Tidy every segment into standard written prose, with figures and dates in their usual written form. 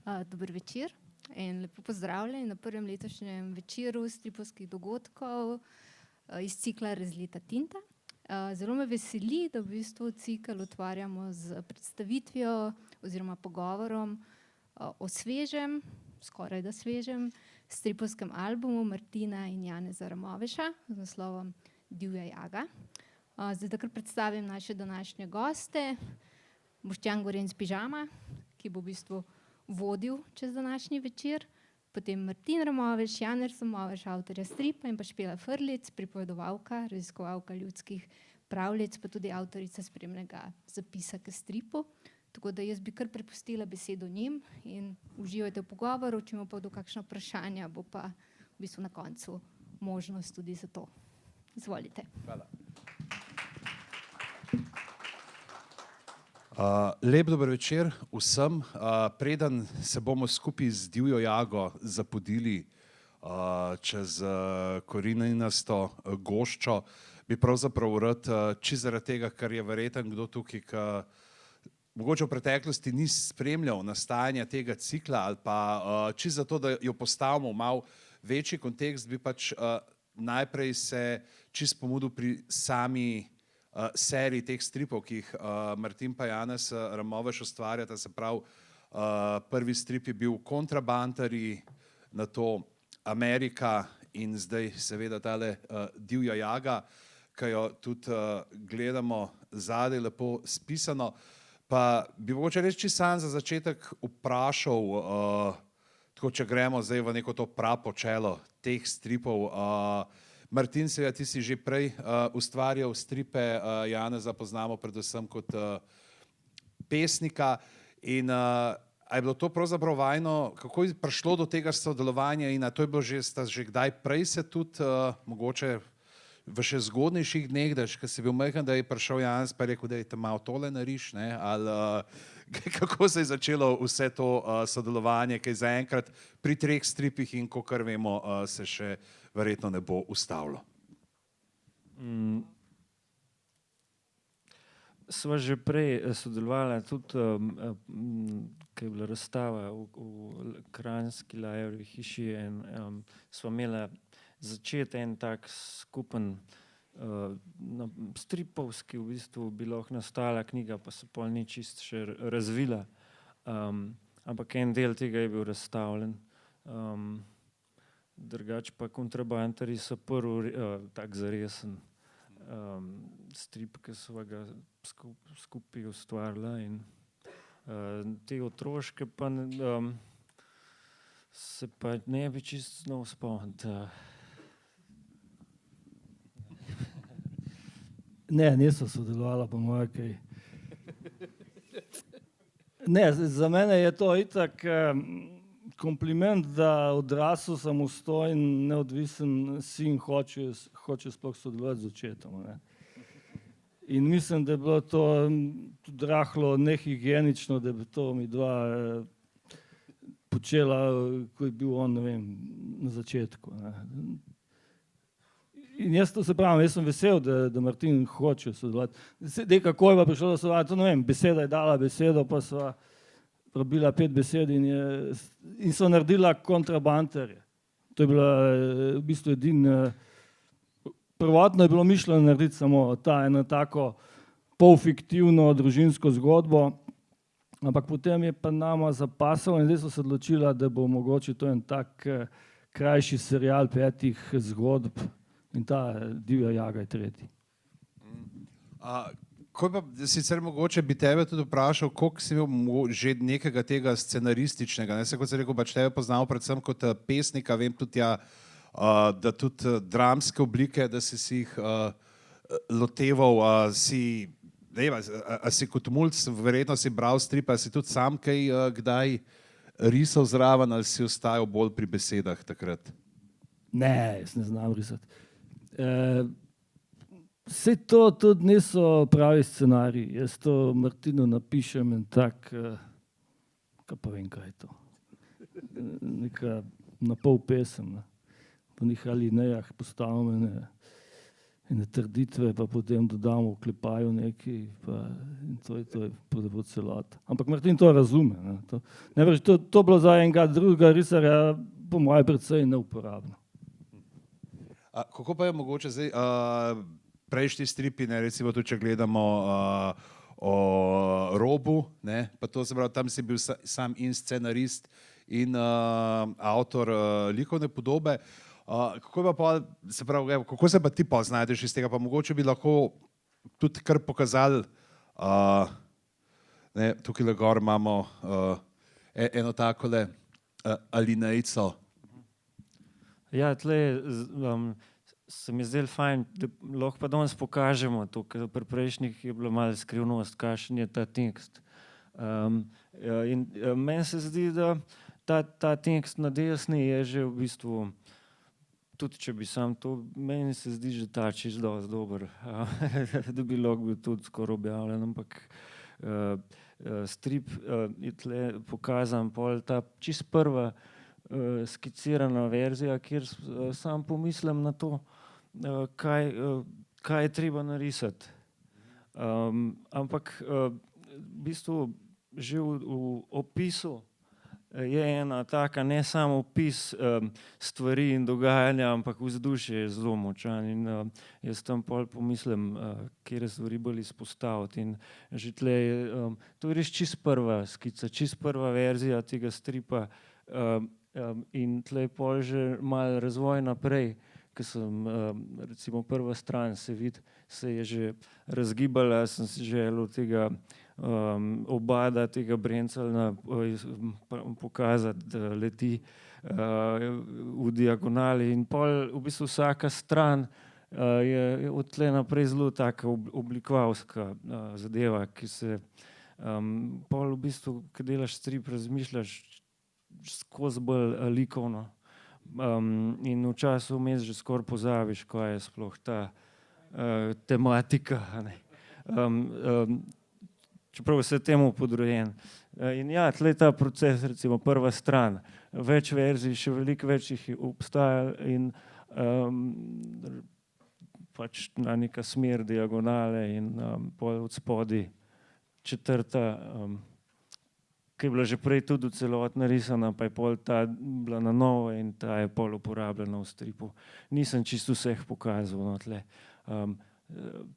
Dober večer in lepo pozdravljeni na prvem letošnjem večeru stripovskih dogodkov iz cikla Razlita tinta. Zelo me veseli, da v bistvu cikel otvarjamo z predstavitvijo oziroma pogovorom o svežem, skoraj da svežem, stripovskem albumu Martina in Janeza Ramoveša z naslovom Divja jaga. Zdaj, da kar predstavim naše današnje goste. Boštjan Gorenc Pižama, ki bo v bistvu vodil čez današnji večer, potem Martin Ramoveš, Janez Ramoveš, avtorja stripa, in pa Špela Frlic, pripovedovalka, raziskovalka ljudskih pravljic, pa tudi avtorica spremnega zapisa k stripu. Tako da jaz bi kar prepustila besedo njim in uživajte v pogovoru, če ima pa do kakšna vprašanja, bo pa v bistvu na koncu možnost tudi za to. Izvolite. Hvala. Lep dober večer vsem. Preden se bomo skupaj z Divjo jago zapodili čez koreninasto goščo, bi pravzaprav rad, čisto zaradi tega, ker je verjetno kdo tukaj, ki mogoče v preteklosti ni spremljal nastajanja tega cikla, ali pa čisto zato, da jo postavimo v malo večji kontekst, bi pač najprej se čisto pomudil pri sami seriji teh stripov, ki jih Martin pa Janez Ramoveš ustvarjata. Se pravi, prvi strip je bil Kontrabantari, nato Amerika in zdaj seveda tale Divja jaga, ki jo tudi gledamo zadaj lepo spisano. Pa bi mogoče reči čisto sam za začetek vprašal, tako če gremo zdaj v neko to prapočelo teh stripov. Martin, seveda ti si že prej ustvarjal stripe, Janeza poznamo predvsem kot pesnika. In a je bilo to pravzaprav vajino, kako je prišlo do tega sodelovanja in a to je bilo že, sta že kdaj prej se tudi mogoče v še zgodnejših dneh, da ko si bil majhen, da je prišel Janez pa je rekel, da je tam malo tole nariš, ne? Ali kako se je začelo vse to sodelovanje, ki je zaenkrat pri 3 stripih in kakor vemo, se še verjetno ne bo ustavilo? Sva že prej sodelovala tudi, ko je bila razstava v Kranjski Lajevri hiši in sva imela začeti en tak skupen stripovski, v bistvu bi lahko nastala knjiga, pa se pol ni čisto še razvila. Ampak en del tega je bil razstavljen. Drugače pa Kontrabantari so prvi tak zaresen strip, ki sva ga skupaj ustvarila, in te otroške pa se pa ne bi čisto znal spomniti. Ne, nisem sodelovala po moje kaj. Ne, za mene je to itak kompliment, da odrasel, samostojen, neodvisen sin hoče sploh sodelovati z očetom, ne. In mislim, da je bilo to tudi rahlo nehigienično, da bi to midva počela, ko je bil on, ne vem, na začetku, ne. In jaz to se pravim, jaz sem vesel, da Martin hoče sodelovati. Zdaj, kako je pa prišlo do sodelovanja, to ne vem, beseda je dala besedo, pa sva probila 5 besed in sva naredila Kontrabantarje. To je bila v bistvu prvotno je bilo mišljeno narediti samo eno tako polfiktivno družinsko zgodbo, ampak potem je pa nama zapasalo in zdaj sva se odločila, da bo mogoče to en tak krajši serial 5 zgodb. In ta Divja jaga je tretji. Ko pa sicer mogoče bi tebe tudi vprašal, koliko si imel že nekega tega scenarističnega, ne, se kot si rekel, pač tebe poznal predvsem kot pesnika, vem tudi da tudi dramske oblike, da si jih loteval, si, ne vem, a si kot mulc, verjetno si bral stripe, a si tudi sam kaj kdaj risal zraven, ali si ostajal bolj pri besedah takrat? Ne, jaz ne znam risati. Saj to tudi niso pravi scenariji. Jaz to Martinu napišem in tak, kaj pa vem, kaj je to. Neka napol pesem, ne. Po njih alinejah postavljene ene trditve, pa potem dodamo v klepaju nekaj, in to je pravzaprav celota. Ampak Martin to razume. Ne? To bilo za enega drugega risarja, po mojem, precej neuporabno. Kako pa je mogoče zdaj, prejšnji stripi, ne, recimo tudi, če gledamo o Robu, ne, pa to se pravi, tam si bil sam in scenarist in avtor likovne podobe. Kako se pa ti pa znajdeš iz tega, pa mogoče bi lahko tudi kar pokazali, ne, tukaj gor imamo eno takole alinejco. Ja, tle se mi zdelo fajn, da lahko pa danes pokažemo to, ker pri prejšnjih je bila malo skrivnost, kakšen je ta tekst. In meni se zdi, da ta tekst na desni je že v bistvu, tudi če bi sam to, meni se zdi že ta čisto dosti dober, da bi lahko bil tudi skoraj objavljen, ampak strip je tle pokazan, pol ta čisto prva skicirana verzija, kjer sam pomislim na to, kaj je treba narisati. Ampak v bistvu že v opisu je ena taka, ne samo opis stvari in dogajanja, ampak vzdušje je zelo močan in jaz tam pol pomislim, katere stvari bolj izpostaviti. In že tle je, to je res čisto prva skica, čisto prva verzija tega stripa, in tle je pol že malo razvoj naprej, ko sem, recimo prva stran se vidi, se je že razgibala, sem si želel tega obada, tega Brencelna pokazati, da leti v diagonali in pol v bistvu vsaka stran je od tle naprej zelo taka oblikovalska zadeva, ki se pol v bistvu, ko delaš strip, razmišljaš skozi bolj likovno in v času vmes že skoraj pozabiš, kaj je sploh ta tematika. Čeprav vse temu podrojen. In ja, tle ta proces, recimo prva stran, več verzij, še veliko več jih obstaja in pač na neka smer diagonale in pol od spodaj četrta, ki je bila že prej tudi v celoti narisana, pa je pol ta bila na novo in ta je pol uporabljena v stripu. Nisem čisto vseh pokazal, no, tle.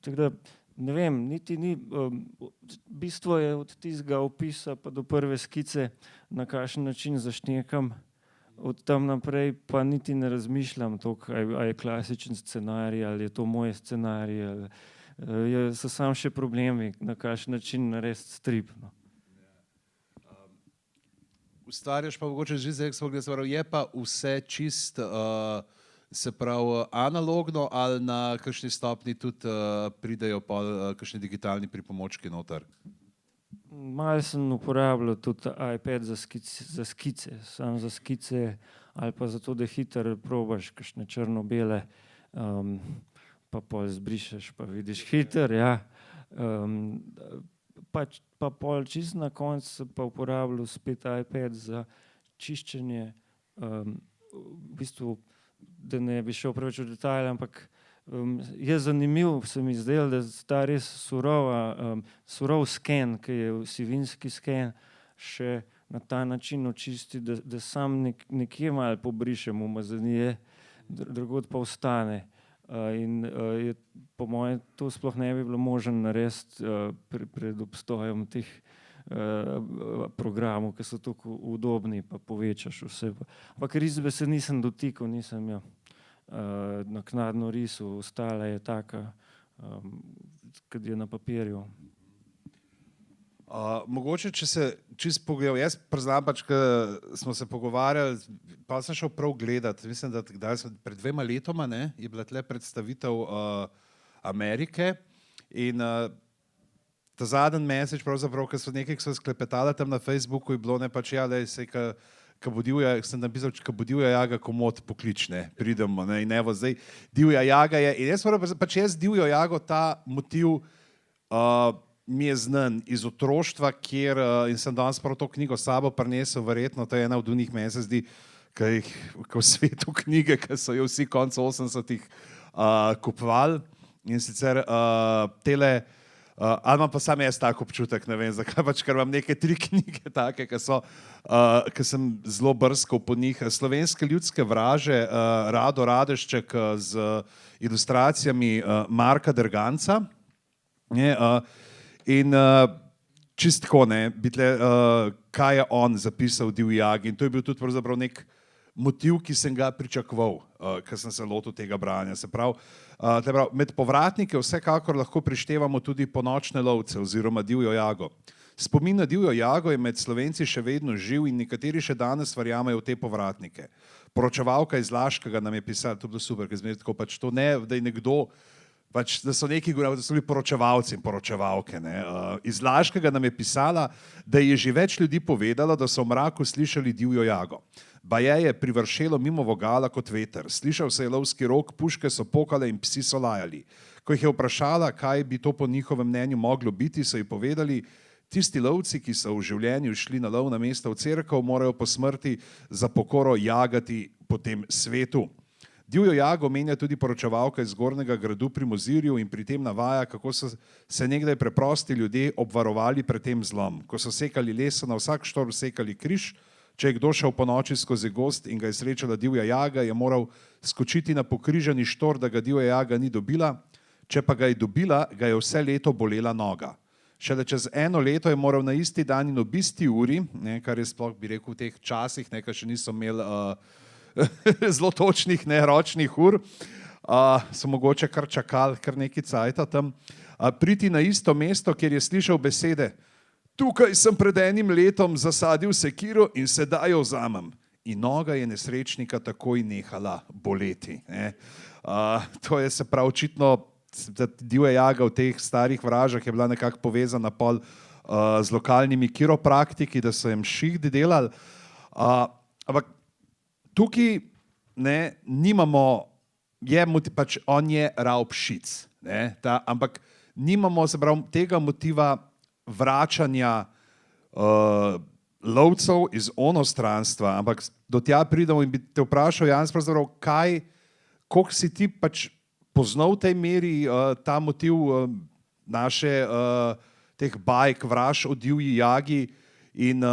Tako da, ne vem, niti ni, bistvo je od tistega opisa pa do prve skice, na kakšen način zašnekam, od tam naprej pa niti ne razmišljam toliko, a je klasičen scenarij, ali je to moj scenarij, ali so samo še problemi, na kakšen način narediti strip. Ustvarjaš pa mogoče že zdaj, je pa vse čist, se pravi, analogno ali na kakšni stopni tudi pridejo pa kakšni digitalni pripomočki noter? Malo sem uporabljal tudi iPad za skice, samo za skice ali pa zato, da hitro probaš kakšne črno-bele, pa pol zbrišeš, pa vidiš hitro, ja. Pa pol čisto na koncu pa uporabljal spet iPad za čiščenje, v bistvu, da ne bi šel preveč v detajle, ampak je zanimivo, se mi zdelo, da ta res surov sken, ki je sivinski sken, še na ta način očisti, da sam nekje malo pobrišem umazanije, drugod pa ostane. In je, po mojem, to sploh ne bi bilo možno narediti pred obstojem teh programov, ki so tako udobni, pa povečaš vse. Ampak risbe se nisem dotikal, nisem jo naknadno risal, ostala je taka, kot je na papirju. Mogoče, če se čisto pogledal, jaz priznam pač, ko smo se pogovarjali, pa sem šel prav gledat, mislim, da pred 2 letoma, ne, je bila tle predstavitev Amerike in ta zadnji mesec, pravzaprav, ko so nekaj, ki so sklepetali tam na Facebooku, je bilo ne pač, ja, da se sem napisal, ko bo divja jaga komod poklič, ne, pridemo, ne, in evo zdaj, divja jaga je, in jaz divjo jago, ta motiv mi je znan iz otroštva, kjer, in sem danes prav to knjigo s sabo prinesel, verjetno, to je ena od unih, meni se zdi, ki v svetu knjige, ki so jo vsi konec 80-ih kupovali. In sicer tele, ali imam pa sam jaz tak občutek, ne vem zakaj, pač, ker imam neke 3 knjige take, ki sem zelo brskal po njih. Slovenske ljudske vraže, Rado Radešček z ilustracijami Marka Derganca. In čist tako, kaj je on zapisal v Divji jagi. In to je bil tudi pravzaprav nek motiv, ki sem ga pričakoval, ko sem se lotil tega branja. Se pravi, med povratnike vsekakor lahko prištevamo tudi Ponočne lovce oziroma Divjo jago. Spomin na Divjo jago je med Slovenci še vedno živ in nekateri še danes verjamejo v te povratnike. Poročevalka iz Laškega nam je pisala, to je bilo super, ker zmeraj tako pač to ne, da je nekdo, pač, da so neki govorili, da so bili poročevalci in poročevalke. Iz Laškega nam je pisala, da je že več ljudi povedalo, da so v mraku slišali divjo jago. Baje je privršelo mimo vogala kot veter. Slišal se je lovski rog, puške so pokale in psi so lajali. Ko jih je vprašala, kaj bi to po njihovem mnenju moglo biti, so ji povedali, tisti lovci, ki so v življenju šli na lovna mesta v cerkev, morajo po smrti za pokoro jagati po tem svetu. Divjo jago menja tudi poročevalka iz Gornjega gradu pri Mozirju in pri tem navaja, kako so se nekdaj preprosti ljudje obvarovali pred tem zlom. Ko so sekali les, so na vsak štor sekali križ, če je kdo šel po noči skozi gozd in ga je srečala divja jaga, je moral skočiti na pokrižani štor, da ga divja jaga ni dobila, če pa ga je dobila, ga je vse leto bolela noga. Šele čez 1 leto je moral na isti dan in ob isti uri, kar je sploh bi rekel v teh časih, kar še niso imeli zelo točnih ročnih ur, so mogoče kar čakali kar nekaj cajta tam, priti na isto mesto, kjer je slišal besede: tukaj sem pred 1 letom zasadil sekiro in sedaj jo vzamem. In noga je nesrečnika takoj nehala boleti. To je se prav očitno, divja jaga v teh starih vražah je bila nekako povezana pol z lokalnimi kiropraktiki, da so jim šiht delali. Ampak tukaj nimamo, pač on je rav pšic, ampak nimamo se pravi tega motiva vračanja lovcev iz onostranstva, ampak do tja pridemo in bi te vprašal, Janez, pravzaprav, koliko si ti pač poznal v tej meri ta motiv naše teh bajk, vraž o divji jagi in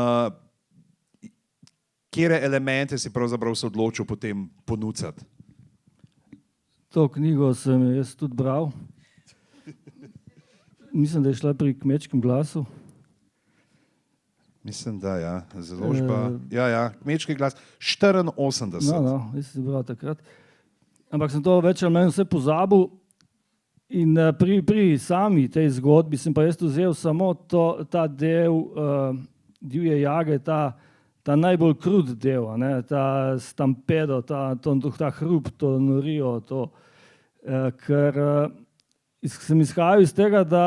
katere elemente si pravzaprav se odločil potem ponucati? To knjigo sem jaz tudi bral. Mislim, da je šla pri Kmečkem glasu. Mislim, da ja, založba. Kmečki glas, 84. No, jaz sem bral takrat. Ampak sem to več ali manj vse pozabil in pri sami tej zgodbi sem pa jaz vzel samo ta del divje jage, ta najbolj krut del, ta stampedo, ta hrup, to norijo, ker sem izhajal iz tega, da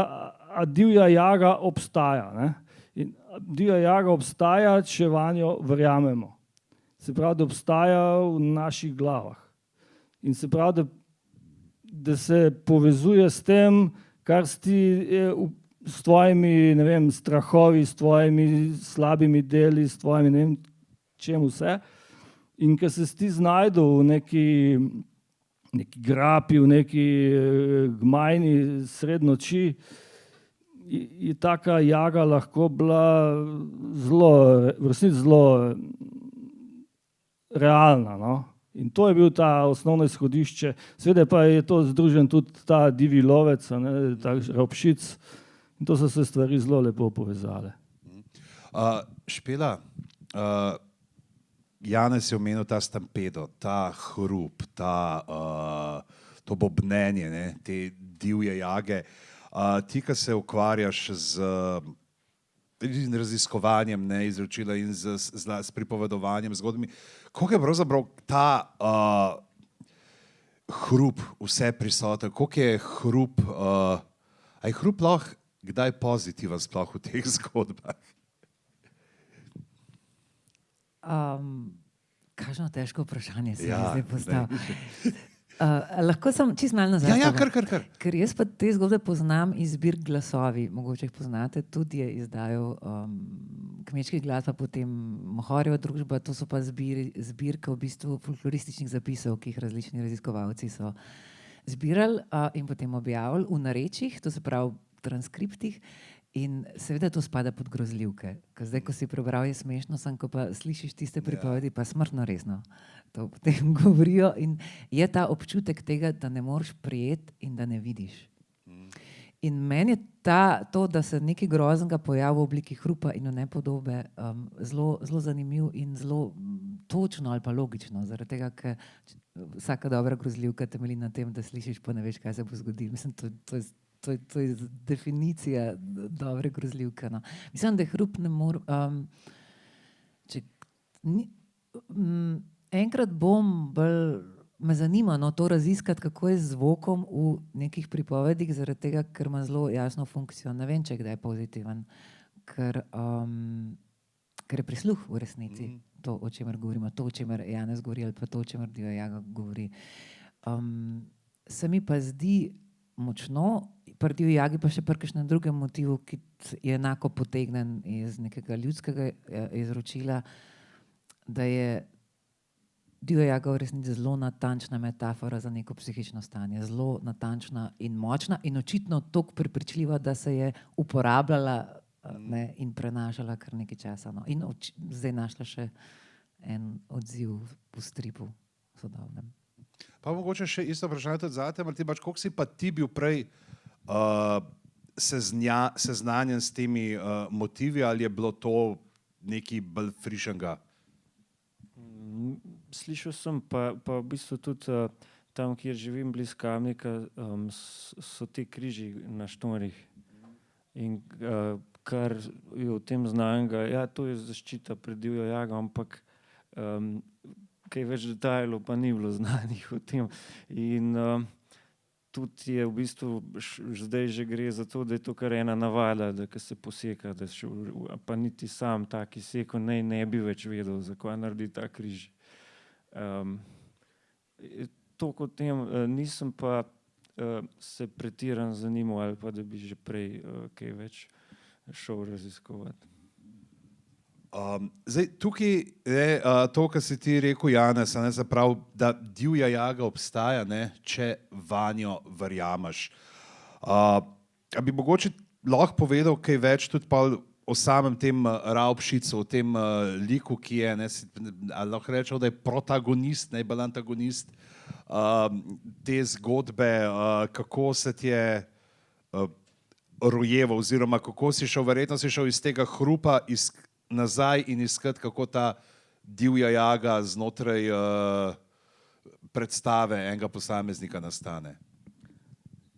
divja jaga obstaja. In divja jaga obstaja, če vanjo verjamemo. Se pravi, da obstaja v naših glavah. In se pravi, da se povezuje s tem, kar s tvojimi, ne vem, strahovi, s tvojimi slabimi deli, s tvojimi, ne vem, čem vse. In ko se ti znajdu v neki grapi, v neki gmajni sred noči, je taka jaga lahko bila v resnici zelo realna. No? In to je bil ta osnovno izhodišče. Seveda pa je to združen tudi ta divji lovec, ta ropšic. In to so se stvari zelo lepo povezale. Špela, Janez je omenil ta stampedo, ta hrup, to bobnenje, te divje jage. Ti, ki se ukvarjaš z raziskovanjem izročila in s pripovedovanjem zgodbami, koliko je pravzaprav ta hrup vse prisoten, koliko je hrup, a je hrup lahko kdaj pozitiven sploh v teh zgodbah? Kakšno težko vprašanje se mi zdaj postavlja. Lahko sem čist malo nazaj. Kar. Ker jaz pa te zgodbe poznam iz zbirk Glasovi, mogoče jih poznate, tudi je izdajal Kmečki glas, pa potem Mohorjeva družba, to so pa zbirke v bistvu folklorističnih zapisov, ki jih različni raziskovalci so zbirali in potem objavili v narečjih, to se pravi v transkriptih. In seveda to spada pod grozljivke. Ker zdaj, ko si prebral, je smešno, samo ko pa slišiš tiste pripovedi, pa smrtno resno. To potem govorijo in je ta občutek tega, da ne moreš prijeti in da ne vidiš. In meni je to, da se nekaj groznega pojavi v obliki hrupa in v nepodobe, zelo zanimiv in zelo točno ali pa logično, zaradi tega, ker vsaka dobra grozljivka temelji na tem, da slišiš, pa ne veš, kaj se bo zgodilo. Mislim, to je definicija dobre grozljivke. No. Mislim, da je hrup ne more... enkrat bom bolj... Me zanima to raziskati, kako je z zvokom v nekih pripovedih, zaradi tega, ker ima zelo jasno funkcijo. Ne vem, če je kdaj pozitiven, ker je prisluh v resnici to, o čemer govorimo, to, o čemer Janez govori ali pa to, o čemer Divja Jaga govori. Se mi pa zdi močno, pri Divji Jagi pa še pri kakšnem drugem motivu, ki je enako potegnen iz nekega ljudskega izročila, da je Divja Jaga v resnici zelo natančna metafora za neko psihično stanje, zelo natančna in močna in očitno toliko prepričljiva, da se je uporabljala in prenašala kar nekaj časa. No. In zdaj našla še en odziv v stripu sodobnem. Pa mogoče še isto vprašanje tudi zate, Martin, koliko si pa ti bil prej seznanjen s temi motivi ali je bilo to nekaj bolj frišenega? Slišal sem, pa v bistvu tudi tam, kjer živim, blizu Kamnika, so ti križi na štorih. In kar je v tem znanega, ja, to je zaščita pred Divjo Jago, ampak kaj več detajlov pa ni bilo znanih o tem. In tudi je v bistvu, zdaj že gre za to, da je to kar ena navada, da ko se poseka, da pa niti sam taki seko ne bi več vedel, zakaj naredi ta križ. Toliko o tem, nisem pa se pretiran zanimal ali pa da bi že prej kaj več šel raziskovati. Zdaj, tukaj je to, kar si ti rekel, Janez, zapravo, da Divja Jaga obstaja, če vanjo verjameš. Bi mogoče lahko povedal kaj več tudi pa o samem tem Raubšicu, o tem liku, ki je, ali lahko rečemo, da je protagonist, ne bolj antagonist te zgodbe, kako se ti je rojeval, oziroma kako si šel, verjetno si šel iz tega hrupa nazaj in iskati, kako ta Divja Jaga znotraj predstave enega posameznika nastane.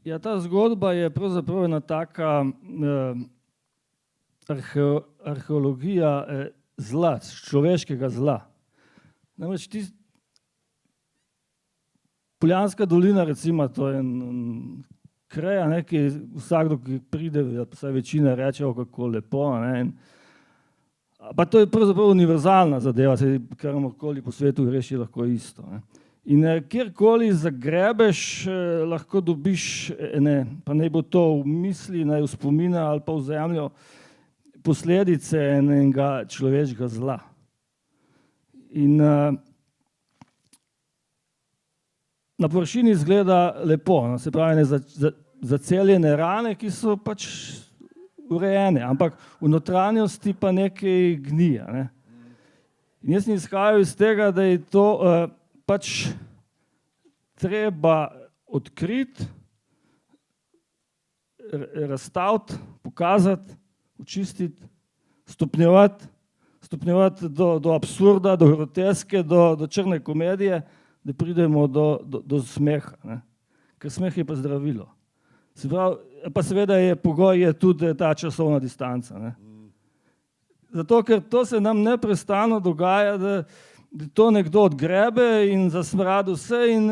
Ja, ta zgodba je pravzaprav ena taka arheologija zla, človeškega zla. Namreč Poljanska dolina, recimo, to je kraja, ki vsakdo, ki pride, vsaj večina reče, kako lepo, pa to je pravzaprav univerzalna zadeva, se karkoli po svetu greš, je lahko isto. In kjerkoli zagrebeš, lahko dobiš, pa naj bo to v misli, naj v spomina ali pa v zemljo, posledice enega človeškega zla. In na površini izgleda lepo, se pravi, zaceljene rane, ki so pač urejene, ampak v notranjosti pa nekaj gnija. In jaz sem izhajal iz tega, da je to pač treba odkriti, razstaviti, pokazati, očistiti, stopnjevati do absurda, do groteske, do črne komedije, da pridemo do smeha. Ker smeh je pa zdravilo. Se pravi, pa seveda je pogoj je tudi ta časovna distanca. Zato, ker to se nam neprestano dogaja, da to nekdo odgrebe in zasmradi vse in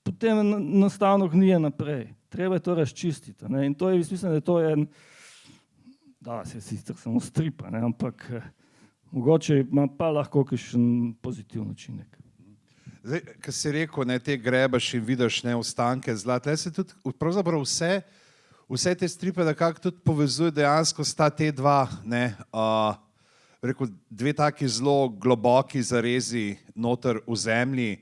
potem enostavno gnije naprej. Treba je to razčistiti. In to je, mislim, da to je da, se sicer samo stripa, ampak mogoče ima pa lahko kakšen pozitivni učinek. Zdaj, ko si rekel, te grebaš in vidiš ostanke zla, tle se tudi pravzaprav vse te stripe nekako tudi povezuje dejansko sta te dva, rekel, dve taki zelo globoki zarezi noter v zemlji,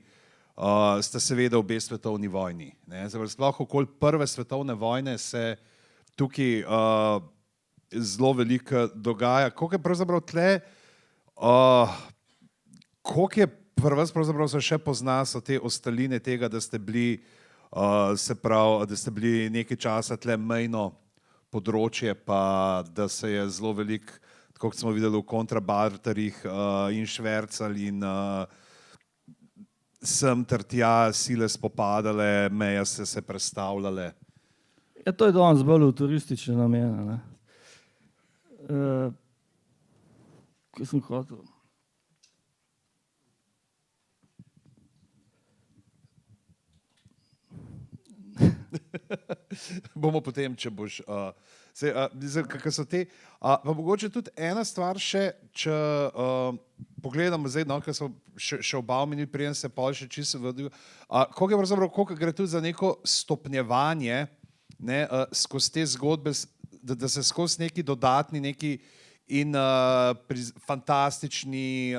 sta seveda obe svetovni vojni. Ne. Sploh okoli prve svetovne vojne se tukaj zelo veliko dogaja. Koliko je pravzaprav tle, koliko je pri vas pravzaprav se še pozna, so te ostaline tega, da ste bili, se pravi, da ste bili nekaj časa tle mejno področje, pa da se je zelo veliko, tako kot smo videli v kontrabarterjih in švercali in sem ter tja sile spopadale, meje se prestavljale. Ja, to je danes bolj v turistične namene. Kaj sem hotel? Bomo potem, če boš... Kaj so te... Pa mogoče tudi ena stvar še, če pogledamo zdaj, no, ker so še oba omenili, preden se pol še čisto vodijo, koliko je pravzaprav, koliko gre tudi za neko stopnjevanje, ne, skozi te zgodbe, da se skozi neki dodatni, neki in fantastični,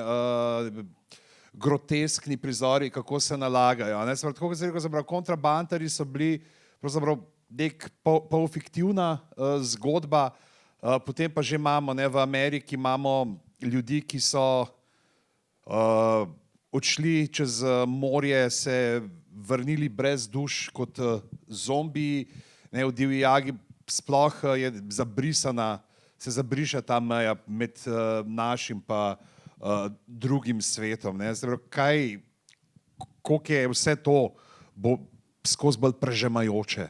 groteskni prizori, kako se nalagajo. Ne? Tako kot se rekel, kontrabanterji so bili pravzaprav nek polfiktivna zgodba, potem pa že imamo, ne, v Ameriki imamo ljudi, ki so odšli čez morje, se vrnili brez duš kot zombiji, ne, v divji jagi sploh je zabrisana, se zabriše ta meja med našim pa drugim svetom. Ne. Kaj, koliko je vse to bo skozi bolj prežemajoče?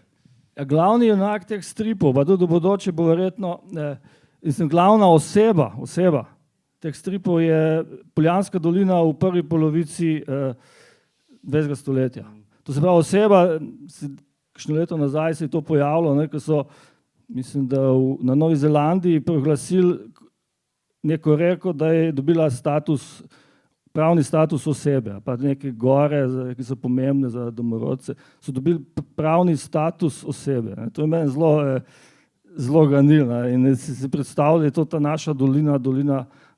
Ja, glavni junak teh stripov, pa tudi v bodoče bo verjetno, glavna oseba teh stripov je Poljanska dolina v prvi polovici 20. stoletja. To se pravi, oseba, kakšno leto nazaj se je to pojavilo, ne, ko so, mislim, da na Novi Zelandiji proglasili neko reko, da je dobila status, pravni status osebe, pa neke gore, ki so pomembne za domorodce, so dobili pravni status osebe. Ne. To je meni zelo ganilno in si predstavljali, da je to ta naša dolina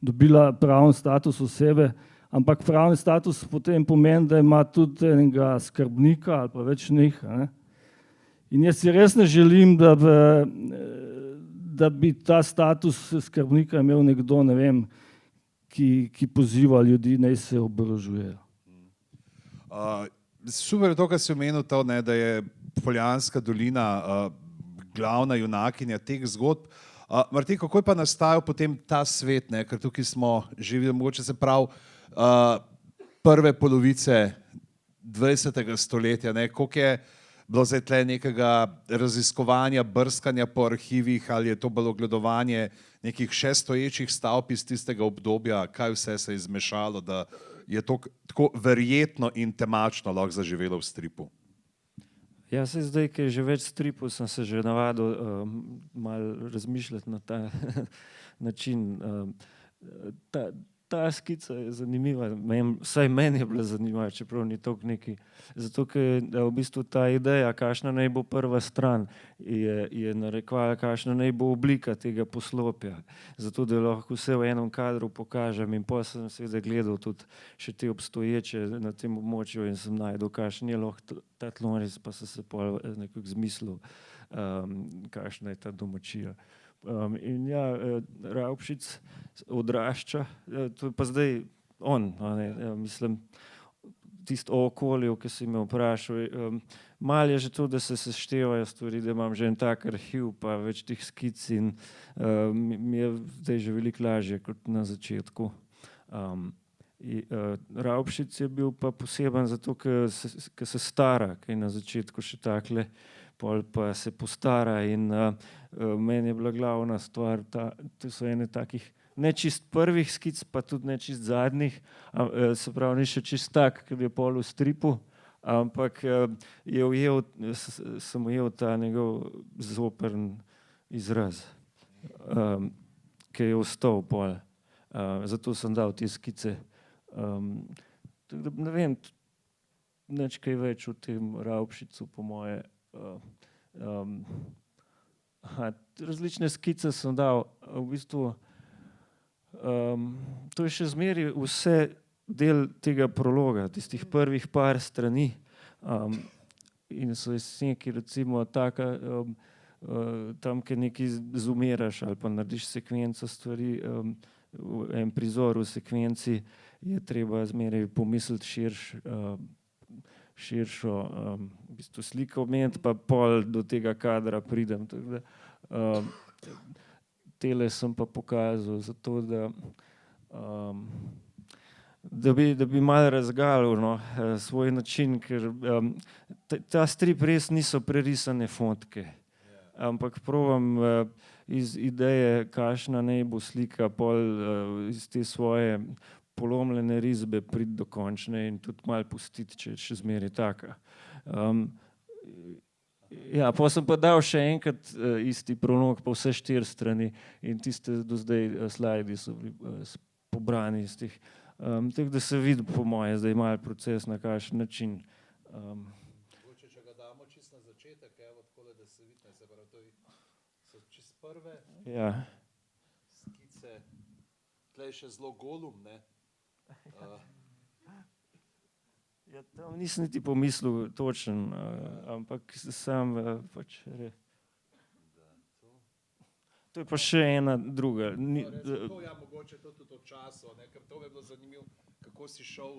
dobila pravni status osebe, ampak pravni status potem pomeni, da ima tudi enega skrbnika ali pa več njih. Ne. In jaz si res ne želim, da bi ta status skrbnika imel nekdo, ne vem, ki poziva ljudi, naj se oborožujejo. Super je to, kar si omenil, to, ne, da je Poljanska dolina glavna junakinja teh zgodb. Martin, kako je pa nastajal potem ta svet, ne? Ker tukaj smo živeli, mogoče se pravi, prve polovice 20. stoletja, ne? Koliko je bilo zdaj tle nekega raziskovanja, brskanja po arhivih, ali je to bilo ogledovanje nekih še stoječih stavb iz tistega obdobja, kaj vse se je izmešalo, da je to tako verjetno in temačno lahko zaživelo v stripu? Ja, se zdaj, ker je že več stripov, sem se že navadil malo razmišljati na ta način. Ta skica je zanimiva, vsaj meni je bila zanimiva, čeprav ni toliko neki. Zato, ker v bistvu ta ideja, kakšna naj bo prva stran, je narekovala, kakšna naj bo oblika tega poslopja. Zato, da lahko vse v enem kadru pokažem in potem sem seveda gledal tudi še te obstoječe na tem območju in sem najdel, kakšen je lahko ta tloris, pa sem se pol nekako zmislil, kakšna je ta domačija. In ja, Ravpšic odrašča, to je pa zdaj on, mislim, tisto o okolju, ki si me vprašal. Malo je že to, da se seštevajo stvari, da imam že en tak arhiv, pa več teh skic in mi je zdaj že veliko lažje kot na začetku. Ravpšic je bil pa poseben zato, ker se stara, ker je na začetku še takle, pol pa se postara in meni je bila glavna stvar, to so ene takih ne čist prvih skic, pa tudi ne čist zadnjih, se pravi, ni še čist tak, ki je pol v stripu, ampak sem ujel ta njegov zoprn izraz, ki je ostal pol. Zato sem dal te skice. Ne vem, nič kaj več o tem Ravpšicu, po moje. Različne skice sem dal, v bistvu to je še zmeraj vse del tega prologa, tistih prvih par strani. In so sneki recimo taka, tam, kjer nekaj zoomiraš ali pa narediš sekvenco stvari, en prizor v sekvenci, je treba zmeraj pomisliti širšo v bistvu sliko omeniti, pa pol do tega kadra pridem. Tele sem pa pokazal zato, da bi malo razgalil svoj način, ker ta strip res niso prerisane fotke, ampak probam iz ideje, kakšna naj bo slika, pol iz te svoje polomljene risbe priti do končne in tudi malo pustiti, če je še zmeraj taka. Ja, pa sem pa dal še enkrat isti prolog po vse 4 strani in tiste do zdaj slajdi so bili pobrani iz teh. Tako da se vidi po moje zdaj malo proces na kakšen način. Mogoče, če ga damo čisto na začetek, evo takole, da se vidi, se pravi, to so čisto prve skice, tle je še zelo golum, ne? Ja, tam nisem niti pomislil točen, ampak sam pač to je pa še ena druga. Ja, mogoče to tudi o času, ne? Ker to bi bilo zanimivo, kako si šel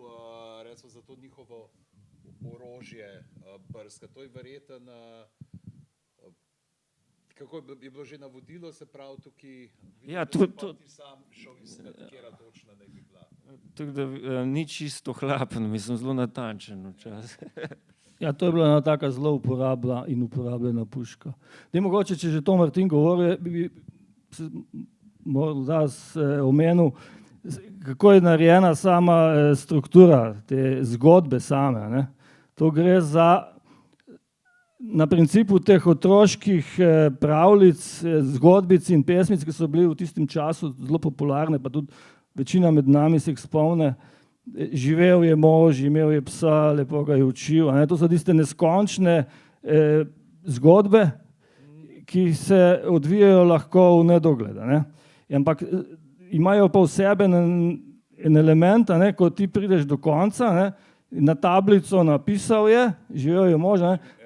recimo za to njihovo orožje brska. To je verjeten, kako je bilo že navodilo, se pravi tukaj, Ja, ti sam šel iskat, kjera točna ne bi bila. Tako da ni čisto hlapen, mislim, zelo natančen včasih. Ja, to je bila ena taka zelo uporabljena puška. Daj mogoče, če že to Martin govori, bi morda omenil, kako je narejena sama struktura te zgodbe same, ne? To gre za na principu teh otroških pravljic, zgodbic in pesmic, ki so bili v tistem času zelo popularne, pa tudi večina med nami se jih spomne. Živel je mož, imel je psa, lepo ga je učil. To so tiste neskončne zgodbe, ki se odvijajo lahko v nedogled. Ampak imajo pa v sebi en element, ko ti prideš do konca, na tablico napisal je, živel je mož,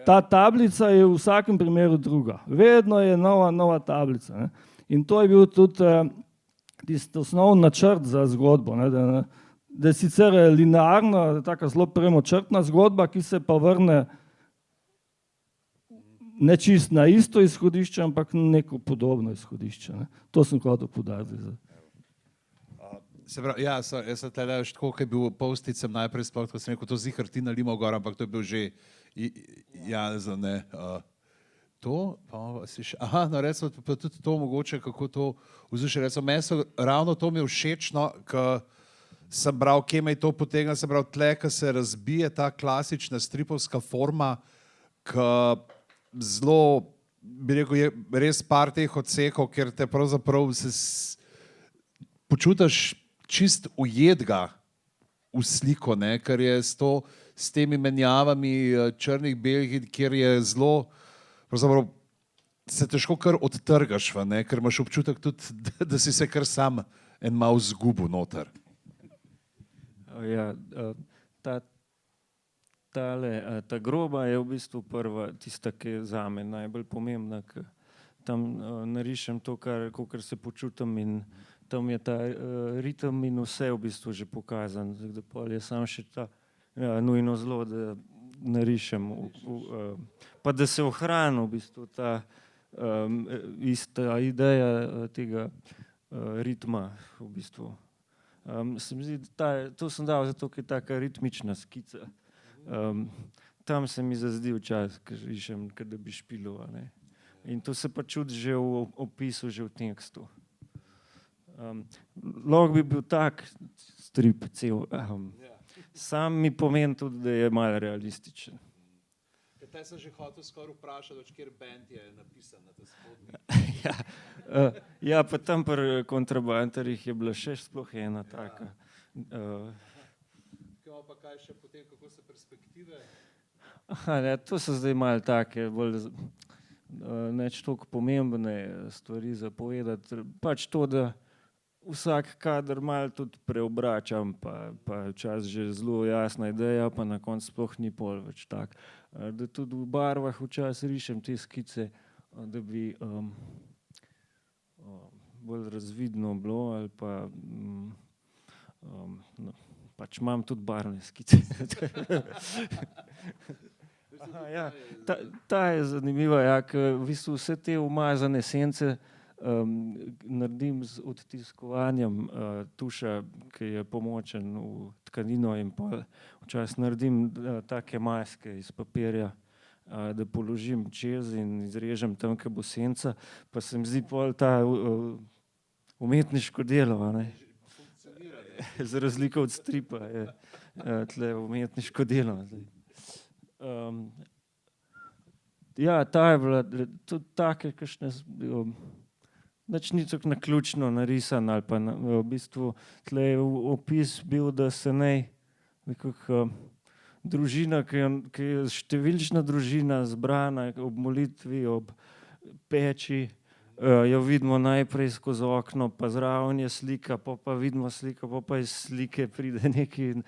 ta tablica je v vsakem primeru druga. Vedno je nova tablica. In to je bil tudi tisti osnovni načrt za zgodbo, da je sicer linearna, taka zelo premočrtna zgodba, ki se pa vrne ne čist na isto izhodišče, ampak neko podobno izhodišče. To sem hotel poudariti. Se pravi, ja, jaz sem tle še tako, ko je bil Post-it, sem najprej sploh, ko sem rekel, to zihar ti nalimo gor, ampak to je bil že Janeza, ne. To, pa si še, no recimo, pa tudi to mogoče, kako to vzdušje, recimo, meni so ravno to mi je všečno, ko sem bral, kje me je to potegnilo, sem bral tle, ko se razbije ta klasična stripovska forma, ko zelo, bi rekel, je res par teh odsekov, ker te pravzaprav se počutiš čist ujedga v sliko, ne, ker je s temi menjavami črnih, belih, kjer je zelo, pravzaprav se težko kar odtrgaš, ne, ker imaš občutek tudi, da si se kar sam en mal zgubil noter. Ja, ta groba je v bistvu prva, tista, ki je zame najbolj pomembna, ker tam narišem to, kakor se počutim in tam je ta ritem in vse v bistvu že pokazan. Da pol je samo še ta nujno zelo, da narišem, pa da se ohrani v bistvu ta ista ideja tega ritma v bistvu. Se mi zdi, to sem dal zato, ker je taka ritmična skica. Tam se mi zazdi včasih, ko rišem, da bi špilil. In to se pa čuti že v opisu, že v tekstu. Lahko bi bil tak strip cel. Sam mi pomeni tudi, da je malo realističen. Te sem že hotel skoraj vprašati, kjer band je napisan na te spodnji. Ja, pa tam pri Kontrabanterjih je bila še sploh ena taka. Pa kaj še potem, kako se perspektive? To so zdaj malo take, bolj neč toliko pomembne stvari za povedati. Pač to, da vsak kader malo tudi preobračam, pa je včasih že zelo jasna ideja, pa na koncu sploh ni pol več tak. Da tudi v barvah včasih rišem te skice, da bi bolj razvidno bilo ali pa no, pač imam tudi barvne skice. Aha, ja, ta je zanimiva, ja, v bistvu vse te umazane sence naredim z odtiskovanjem tuša, ki je pomočen v tkanino in pol včasih naredim take maske iz papirja, da položim čez in izrežem tam, kjer bo senca, pa se mi zdi pol ta umetniško delo, ne. Za razliko od stripa je tle umetniško delo. Ja, ta je bila tudi take, kakšne nič ni tako naključno narisan ali pa v bistvu tle je opis bil, da se naj nekako družina, ki je številčna družina zbrana ob molitvi, ob peči, jo vidimo najprej skozi okno, pa zraven je slika, pa vidimo sliko, pa iz slike pride nekaj,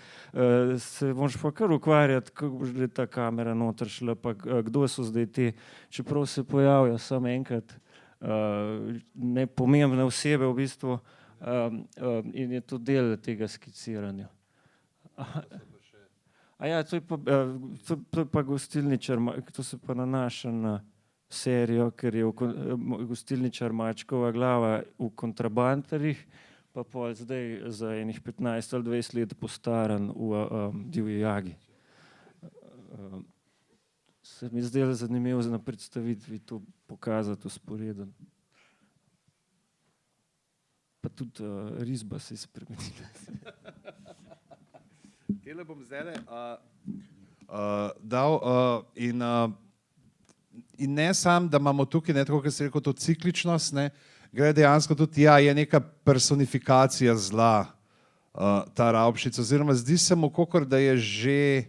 se moraš pa kar ukvarjati, kako bo že ta kamera noter šla, pa kdo so zdaj te, čeprav se pojavijo samo enkrat, nepomembne osebe v bistvu, in je to del tega skiciranja. Ja, to je pa gostilničar, to se pa nanaša na serijo, ker je gostilničar Mačkova glava v Kontrabanterjih, pa pol zdaj za enih 15 ali 20 let postaran v Divji jagi. Se mi zdelo zanimivo na predstavitvi to pokazati vzporedno. Pa tudi risba se je spremenila. Tele bom zdajle dal in ne samo, da imamo tukaj, ne, tako kot si rekel, to cikličnost, ne, gre dejansko tudi, ja, je neka personifikacija zla, ta Ravpšic, oziroma zdi se mu, kakor da je že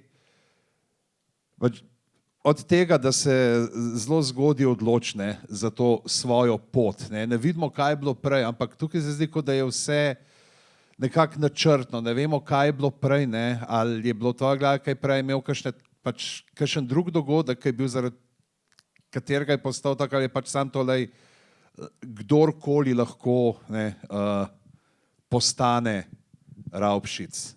od tega, da se zelo zgodaj odloči, ne, za to svojo pot. Ne vidimo, kaj je bilo prej, ampak tukaj se zdi, kot da je vse nekako načrtno, ne vemo, kaj je bilo prej, ne, ali je bilo tvoja glava kaj prej imel kakšen drug dogodek, ki je bil zaradi katerega je postal tako, ali je pač sam tolej, kdorkoli lahko, ne, postane Ravpšic.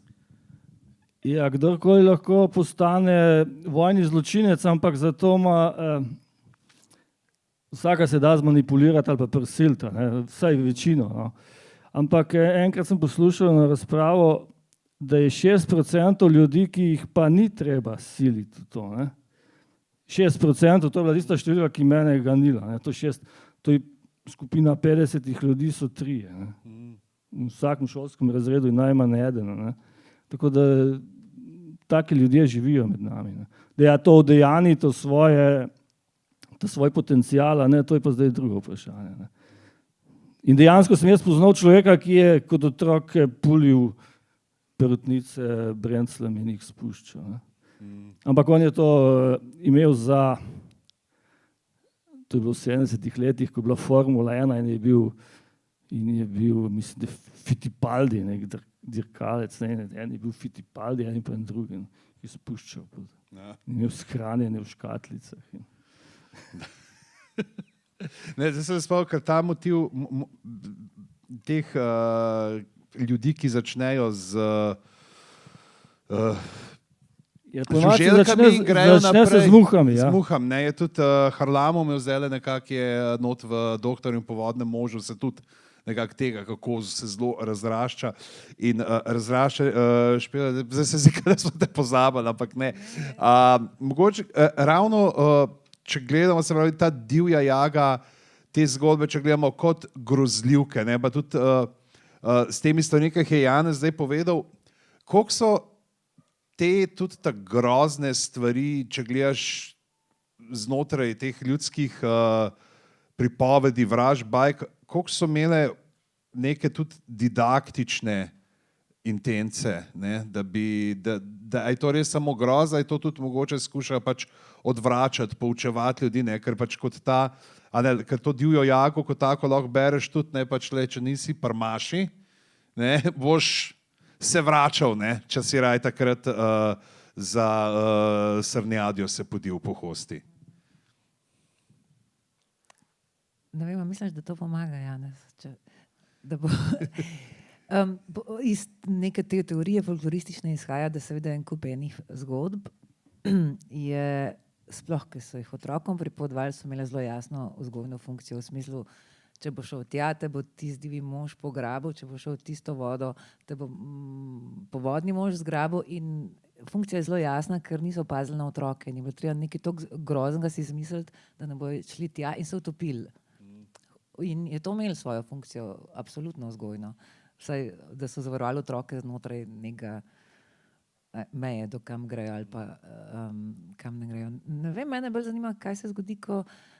Ja, kdorkoli lahko postane vojni zločinec, ampak zato ima vsaka se da zmanipulirati ali pa prisiliti, vsaj večino. No. Ampak enkrat sem poslušal na razpravo, da je 6% ljudi, ki jih pa ni treba siliti v to. Ne. 6%, to je bila tista številka, ki mene je ganila. To je skupina 50 ljudi, so 3. Ne. V vsakem šolskem razredu je najmanj eden. Ne. Tako da taki ljudje živijo med nami. Ne. Da je to udejani, to svoj potencial, ne, to je pa zdaj drugo vprašanje. Ne. In dejansko sem jaz poznal človeka, ki je kot otrok pulil perutnice Brenclem in jih spuščal. Ne. Ampak on je to imel to je bilo v 70-ih letih, ko je bila Formula 1 in je bil, mislim, da Fittipaldi, nek dirkalec, en je bil Fittipaldi, en pa en drugi, ki je spuščal. In imel shranjene v škatlicah. Ne, zdaj sem spomnil, ker ta motiv teh ljudi, ki začnejo z žuželkami in grejo naprej z muhami. Z muhami, ne, je tudi Harlamov imel zdajle nekako je not v Doktorju in povodnem možu, se tudi nekako tega, kako se zelo razrašča in razrašča špela, zdaj se zdi, da smo te pozabili, ampak ne. Mogoče ravno, če gledamo, se pravi, ta divja jaga, te zgodbe, če gledamo kot grozljivke, ne, pa tudi s temi stvarmi, ki jih je Janez zdaj povedal, koliko so te tudi tako grozne stvari, če gledaš znotraj teh ljudskih pripovedi, vražb, bajk, koliko so imele neke tudi didaktične intence, ne, da je to res samo groza, je to tudi mogoče skušajo pač odvračati, poučevati ljudi, ne? Ker pač kot ta, ker to divjo jago, kot tako lahko bereš tudi, ne, pač le, če nisi prmaši, ne, boš se vračal, ne, če si raj takrat za srnjadjo se podil po hosti. Ne vem, misliš, da to pomaga, Janez? Da bo, iz neke te teorije folkloristične izhaja, da seveda en kup enih zgodb je, sploh, ki so jih otrokom pripovedovali, so imele zelo jasno vzgojno funkcijo v smislu, če bo šel tja, te bo tisti divji mož pograbil, če bo šel tisto vodo, te bo povodni mož zgrabil in funkcija je zelo jasna, ker niso opazili na otroke in je bilo treba nekaj toliko groznega si izmisliti, da ne bojo šli tja in se utopili. In je to imelo svojo funkcijo, absolutno vzgojno. Vsaj, da so zavarovali otroke znotraj nekega meje, do kam grejo ali pa kam ne grejo. Ne vem, mene bolj zanima, kaj se zgodi,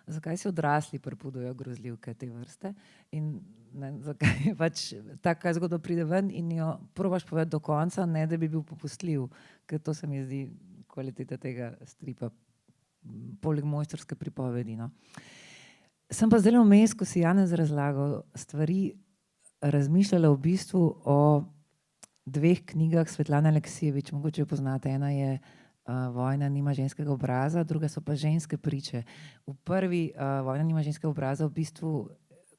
zakaj se odrasli pripovedujejo grozljivke te vrste in ne, zakaj pač taka zgodba pride ven in jo probaš povedati do konca, ne da bi bil popustljiv, ker to se mi zdi kvaliteta tega stripa, poleg mojstrske pripovedi, no. Sem pa zdaj vmes, ko si Janez razlagal stvari, razmišljala v bistvu o dveh knjigah Svetlane Aleksijevič, mogoče jo poznate. Ena je Vojna nima ženskega obraza, druga so pa Ženske priče. V prvi Vojna nima ženskega obraza v bistvu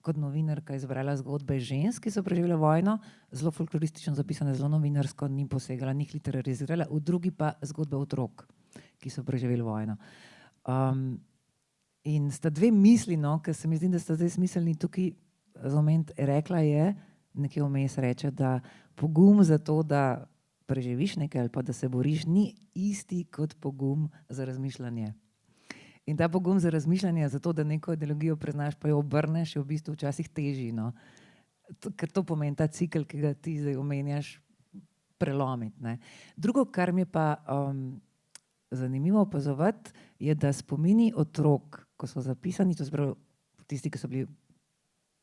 kot novinarka izbrala zgodbe žensk, ki so preživele vojno, zelo folkloristično zapisane, zelo novinarsko, ni posegala, ni literarizirala, v drugi pa zgodbe otrok, ki so preživeli vojno. In sta dve misli, no, ker se mi zdi, da sta zdaj smiselni tukaj za moment. Rekla je, nekje vmes reče, da pogum za to, da preživiš nekaj ali pa da se boriš, ni isti kot pogum za razmišljanje. In ta pogum za razmišljanje, za to, da neko ideologijo preznaš, pa jo obrneš, je v bistvu včasih težji, no. Ker to pomeni ta cikel, ki ga ti zdaj omenjaš, prelomiti, ne. Drugo, kar mi je pa zanimivo opazovati, je, da spomini otrok, ko so zapisani, to se pravi tisti, ki so bili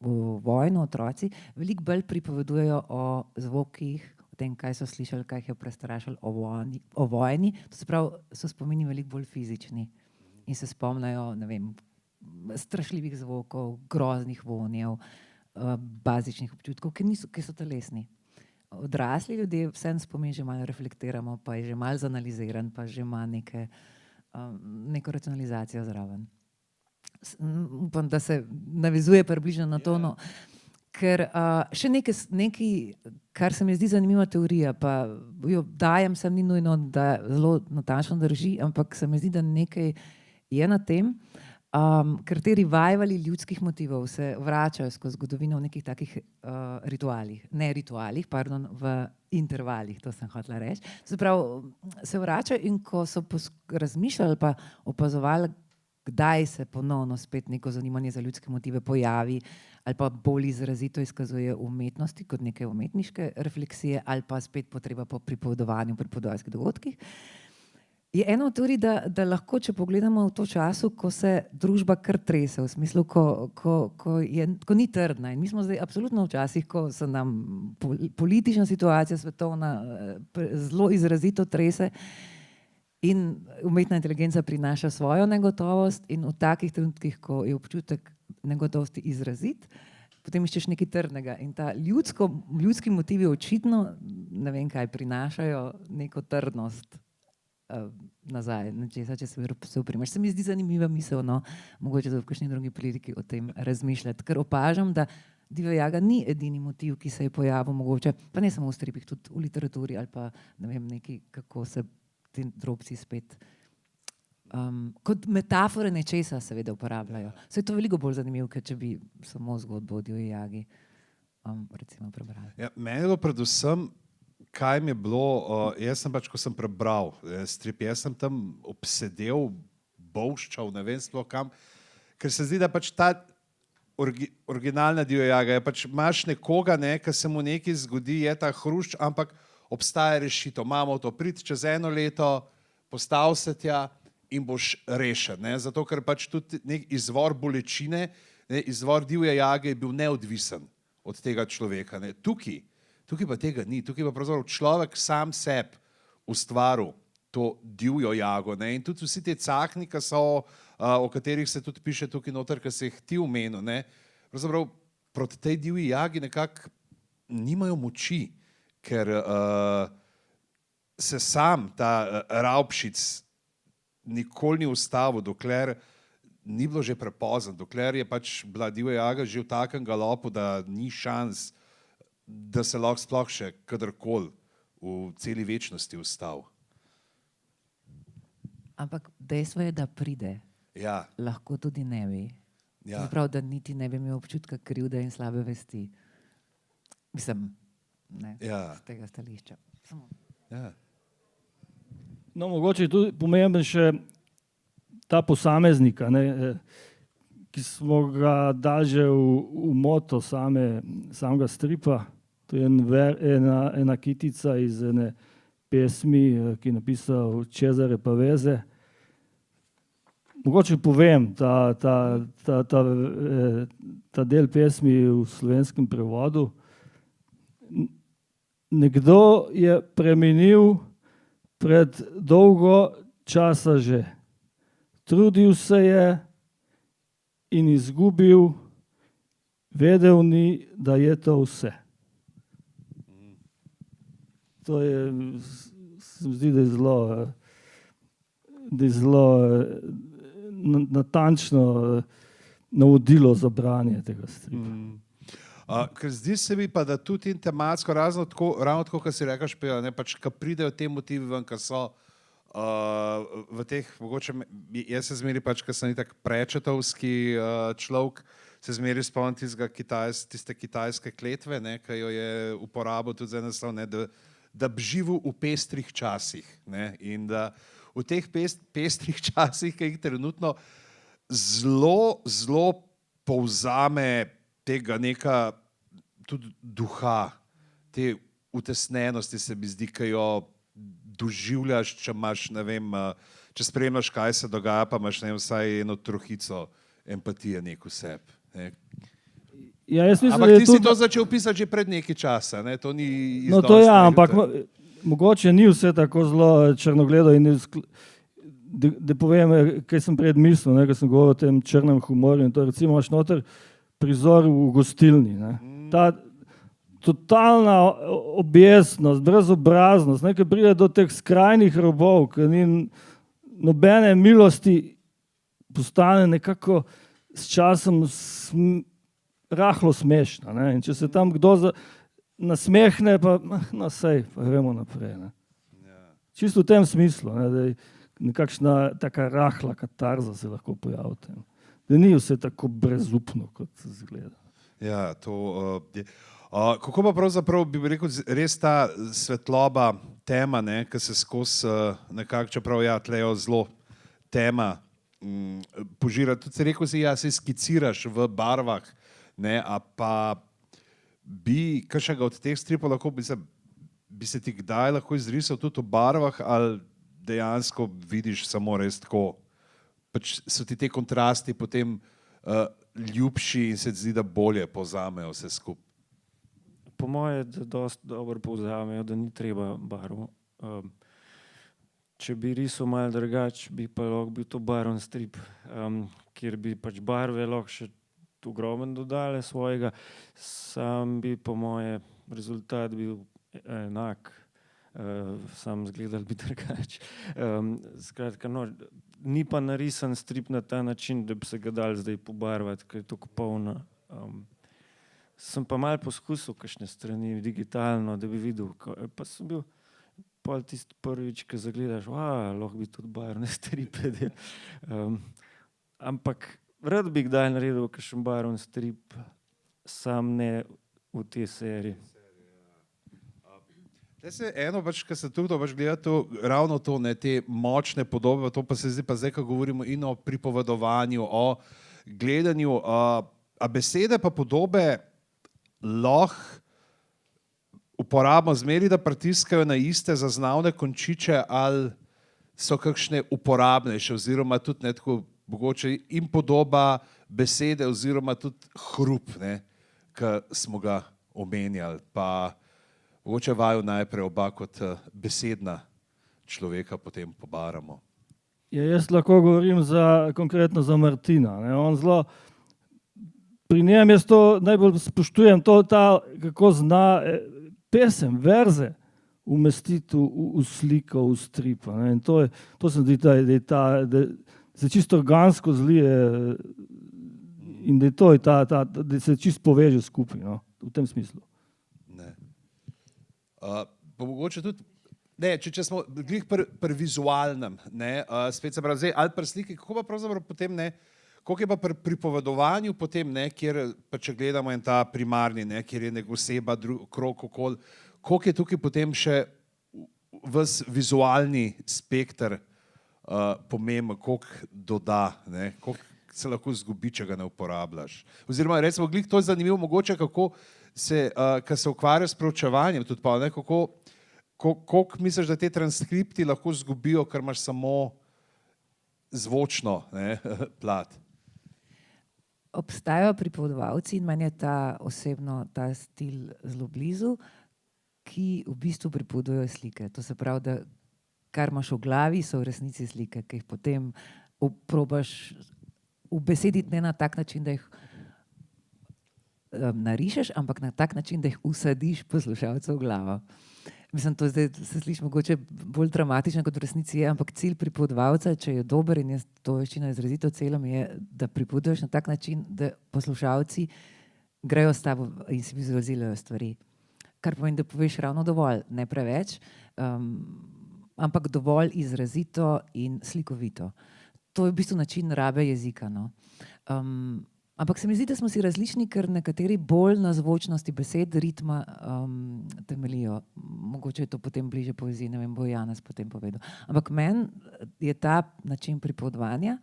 v vojni otroci, veliko bolj pripovedujejo o zvokih, o tem, kaj so slišali, kaj jih je prestrašilo o vojni. To se pravi, so spomini veliko bolj fizični in se spomnijo, ne vem, strašljivih zvokov, groznih vonjev, bazičnih občutkov, ki so telesni. Odrasli ljudje vsem spomin že malo reflektiramo, pa je že malo zanaliziran, pa že ima neko racionalizacijo zraven. Upam, da se navezuje približno na to, no. Ker še nekaj, kar se mi zdi zanimiva teorija, pa jo dajem, sem ni nujno, da zelo natančno drži, ampak se mi zdi, da nekaj je na tem, ker te revivali ljudskih motivov se vračajo skozi zgodovino v nekih takih v intervalih, to sem hotela reči. Se pravi, se vračajo in ko so razmišljali pa opazovali, kdaj se ponovno spet neko zanimanje za ljudske motive pojavi ali pa bolj izrazito izkazuje v umetnosti kot neke umetniške refleksije ali pa spet potreba po pripovedovanju, pripovedovalskih dogodkih, je eno od teorij, da lahko, če pogledamo v to času, ko se družba kar trese, v smislu, ko ni trdna. In mi smo zdaj absolutno v časih, ko se nam politična situacija svetovna zelo izrazito trese in umetna inteligenca prinaša svojo negotovost in v takih trenutkih, ko je občutek negotovosti izrazit, potem iščeš nekaj trdnega. In ta ljudski motivi očitno, ne vem kaj, prinašajo neko trdnost nazaj, nečesa, če se uprimaš. Se mi zdi zanimiva misel, no, mogoče da v kakšni drugi priliki o tem razmišljati, ker opažam, da divja jaga ni edini motiv, ki se je pojavil mogoče, pa ne samo v stripih, tudi v literaturi ali pa ne vem, nekaj, kako se ti drobci spet kot metafore nečesa seveda uporabljajo. Se je to veliko bolj zanimivo, ker če bi samo zgodbo o divji jagi recimo prebrali. Ja, meni je bilo predvsem, kaj mi je bilo, jaz sem pač, ko sem prebral strip, jaz sem tam obsedel, bolščal, ne vem sploh kam, ker se zdi, da pač ta originalna divja jaga je pač, imaš nekoga, ne, ki se mu nekaj zgodi, je ta hrušč, ampak obstaja rešitev, imamo to, pridi čez 1 leto, postav se tja in boš rešen, ne, zato ker pač tudi nek izvor bolečine, ne, izvor divje jage je bil neodvisen od tega človeka, ne. Tukaj pa tega ni, tukaj pa pravzaprav človek sam sebi ustvaril to divjo jago. Ne? In tudi vsi te cahni, ki so, o katerih se tudi piše tukaj noter, ki se jih ti omenil, ne? Pravzaprav proti tej divji jagi nekako nimajo moči, ker se sam ta Ravpšic nikoli ni ustavil, dokler ni bilo že prepozno, dokler je pač bila divja jaga že v takem galopu, da ni šans, da se lahko sploh še kadarkoli v celi večnosti ustavi. Ampak dejstvo je, da pride. Ja, Lahko tudi ne bi. ja. Prav, da niti ne bi imel občutka krivde in slabe vesti. Mislim, ne, Ja. z tega stališča. Samo. Ja. No, mogoče je tudi pomemben še ta posameznika, ne, ki smo ga dali že v moto samega stripa. To je ena kitica iz ene pesmi, ki je napisal Cesare Pavese. Mogoče povem ta del pesmi v slovenskem prevodu. Nekdo je preminil pred dolgo časa že. Trudil se je in izgubil, vedel ni, da je to vse. To je, se mi zdi, da je zelo natančno navodilo za branje tega stripa. Ker zdi se mi pa, da tudi in tematsko, ravno tako, kot si rekaš, ne, pač, ko pridejo te motivi ven, ki so v teh, mogoče, jaz se zmeri pač, ker sem itak prečetovski človek, se zmeri spomnim tiste kitajske kletve, ne, ki jo je uporabil tudi za naslov, ne, da bi živel v pestrih časih, ne, in da v teh pestrih časih, ki jih trenutno zelo povzame tega neka tudi duha, te utesnenosti se mi zdi, ki jo doživljaš, če imaš, ne vem, če spremljaš, kaj se dogaja, pa imaš, ne vem, vsaj eno trohico empatije nek v sebi. Ne. Ja, jaz mislim, Ampak da ti je si tudi, to začel pisati že pred nekaj časa, ne? To ni iz no to danes ja, na ampak jutri. mogoče ni vse tako zelo črnogledo in da povem, kaj sem pred mislil, ne, ko sem govoril o tem črnem humorju in to recimo imaš noter prizor v gostilni, ne. Ta totalna objestnost, brezobraznost, ki pride do teh skrajnih robov, ki ni nobene milosti, postane nekako s časom rahlo smešna. Ne? In če se tam kdo nasmehne, pa no sej, pa gremo naprej. Ne? Čisto v tem smislu, ne? Da je nekakšna taka rahla katarza se lahko pojavi v tem. Da ni vse tako brezupno, kot se zgleda. Ja, to je. Kako pa pravzaprav bi rekel, res ta svetloba, tema, ne, ki se skozi nekako, čeprav ja, tlejo zelo tema, požira, tudi si rekel, ja, se skiciraš v barvah, ne, a pa bi kakšnega od teh stripov lahko, bi se ti kdaj lahko izrisal tudi v barvah, ali dejansko vidiš samo res tako, pač so ti te kontrasti potem ljubši in se ti zdi, da bolje povzamejo vse skupaj. Po moje, da dosti dobro povzamejo, da ni treba barv. Če bi risal malo drugače, bi pa lahko bil to barven strip, kjer bi pač barve lahko še ogromen dodale svojega, sam bi po moje rezultat bil enak, sam zgledal bi drugače. Skratka, no, ni pa narisan strip na ta način, da bi se ga dal zdaj pobarvati, ker je to popolna. Sem pa malo poskusil kakšne strani digitalno, da bi videl, pa sem bil pol tisti prvič, ki zagledaš, lahko bi tudi barvne stripe delal. Ampak rad bi kdaj naredil kakšen barven strip, sam ne v tej seriji. Eno, pač, kar se tukaj pač gleda, ravno to, ne, te močne podobe, to pa se zdi, pa zdaj, ko govorimo in o pripovedovanju, o gledanju, a besede pa podobe lahko uporabimo zmeri, da pritiskajo na iste zaznavne končiče, ali so kakšne uporabnejše, oziroma tudi ne tako mogoče in podoba besede, oziroma tudi hrup, ne, ki smo ga omenjali, pa mogoče vaju najprej oba kot besedna človeka potem pobaramo. Ja, jaz lahko govorim konkretno za Martina. Ne. On zelo, pri njem jaz to najbolj spoštujem, kako zna pesem, verze umestiti v sliko, v strip. Ne. In to se zdi, da se čisto organsko zlije in da se čisto poveže skupaj, no, v tem smislu. Ne. Pa mogoče tudi, ne, če smo glih pri vizualnem, ne, spet se pravi, zdaj, ali pri sliki, kako pa pravzaprav potem, ne, koliko je pa pri pripovedovanju potem, ne, kjer, pa če gledamo en ta primarni, ne, kjer je nek oseba, krog, okol, koliko je tukaj potem še ves vizualni spekter pomemben, koliko doda, ne, koliko se lahko zgubi, če ga ne uporabljaš. Oziroma, recimo, glih to je zanimivo, mogoče, kako se, ko se ukvarja s proučevanjem, tudi pa, ne, koliko misliš, da te transkripti lahko zgubijo, ker imaš samo zvočno, ne, plat? Obstajajo pripovedovalci in meni je osebno ta stil zelo blizu, ki v bistvu pripovedujejo slike. To se pravi, da kar imaš v glavi, so v resnici slike, ki jih potem probaš ubesediti ne na tak način, da jih narišeš, ampak na tak način, da jih usadiš poslušalcev v glavo. Mislim, to zdaj se sliši mogoče bolj dramatično, kot v resnici je, ampak cilj pripovedovalca, če je dober in jaz to veščino izrazito celim, je, da pripoveduješ na tak način, da poslušalci grejo s tabo in si vizualizirajo stvari. Kar pomeni, da poveš ravno dovolj, ne preveč, ampak dovolj izrazito in slikovito. To je v bistvu način rabe jezika, no. Ampak se mi zdi, da smo si različni, ker nekateri bolj na zvočnosti besed, ritma temeljijo. Mogoče je to potem bliže poeziji, ne vem, bo Janez potem povedal. Ampak meni je ta način pripovedovanja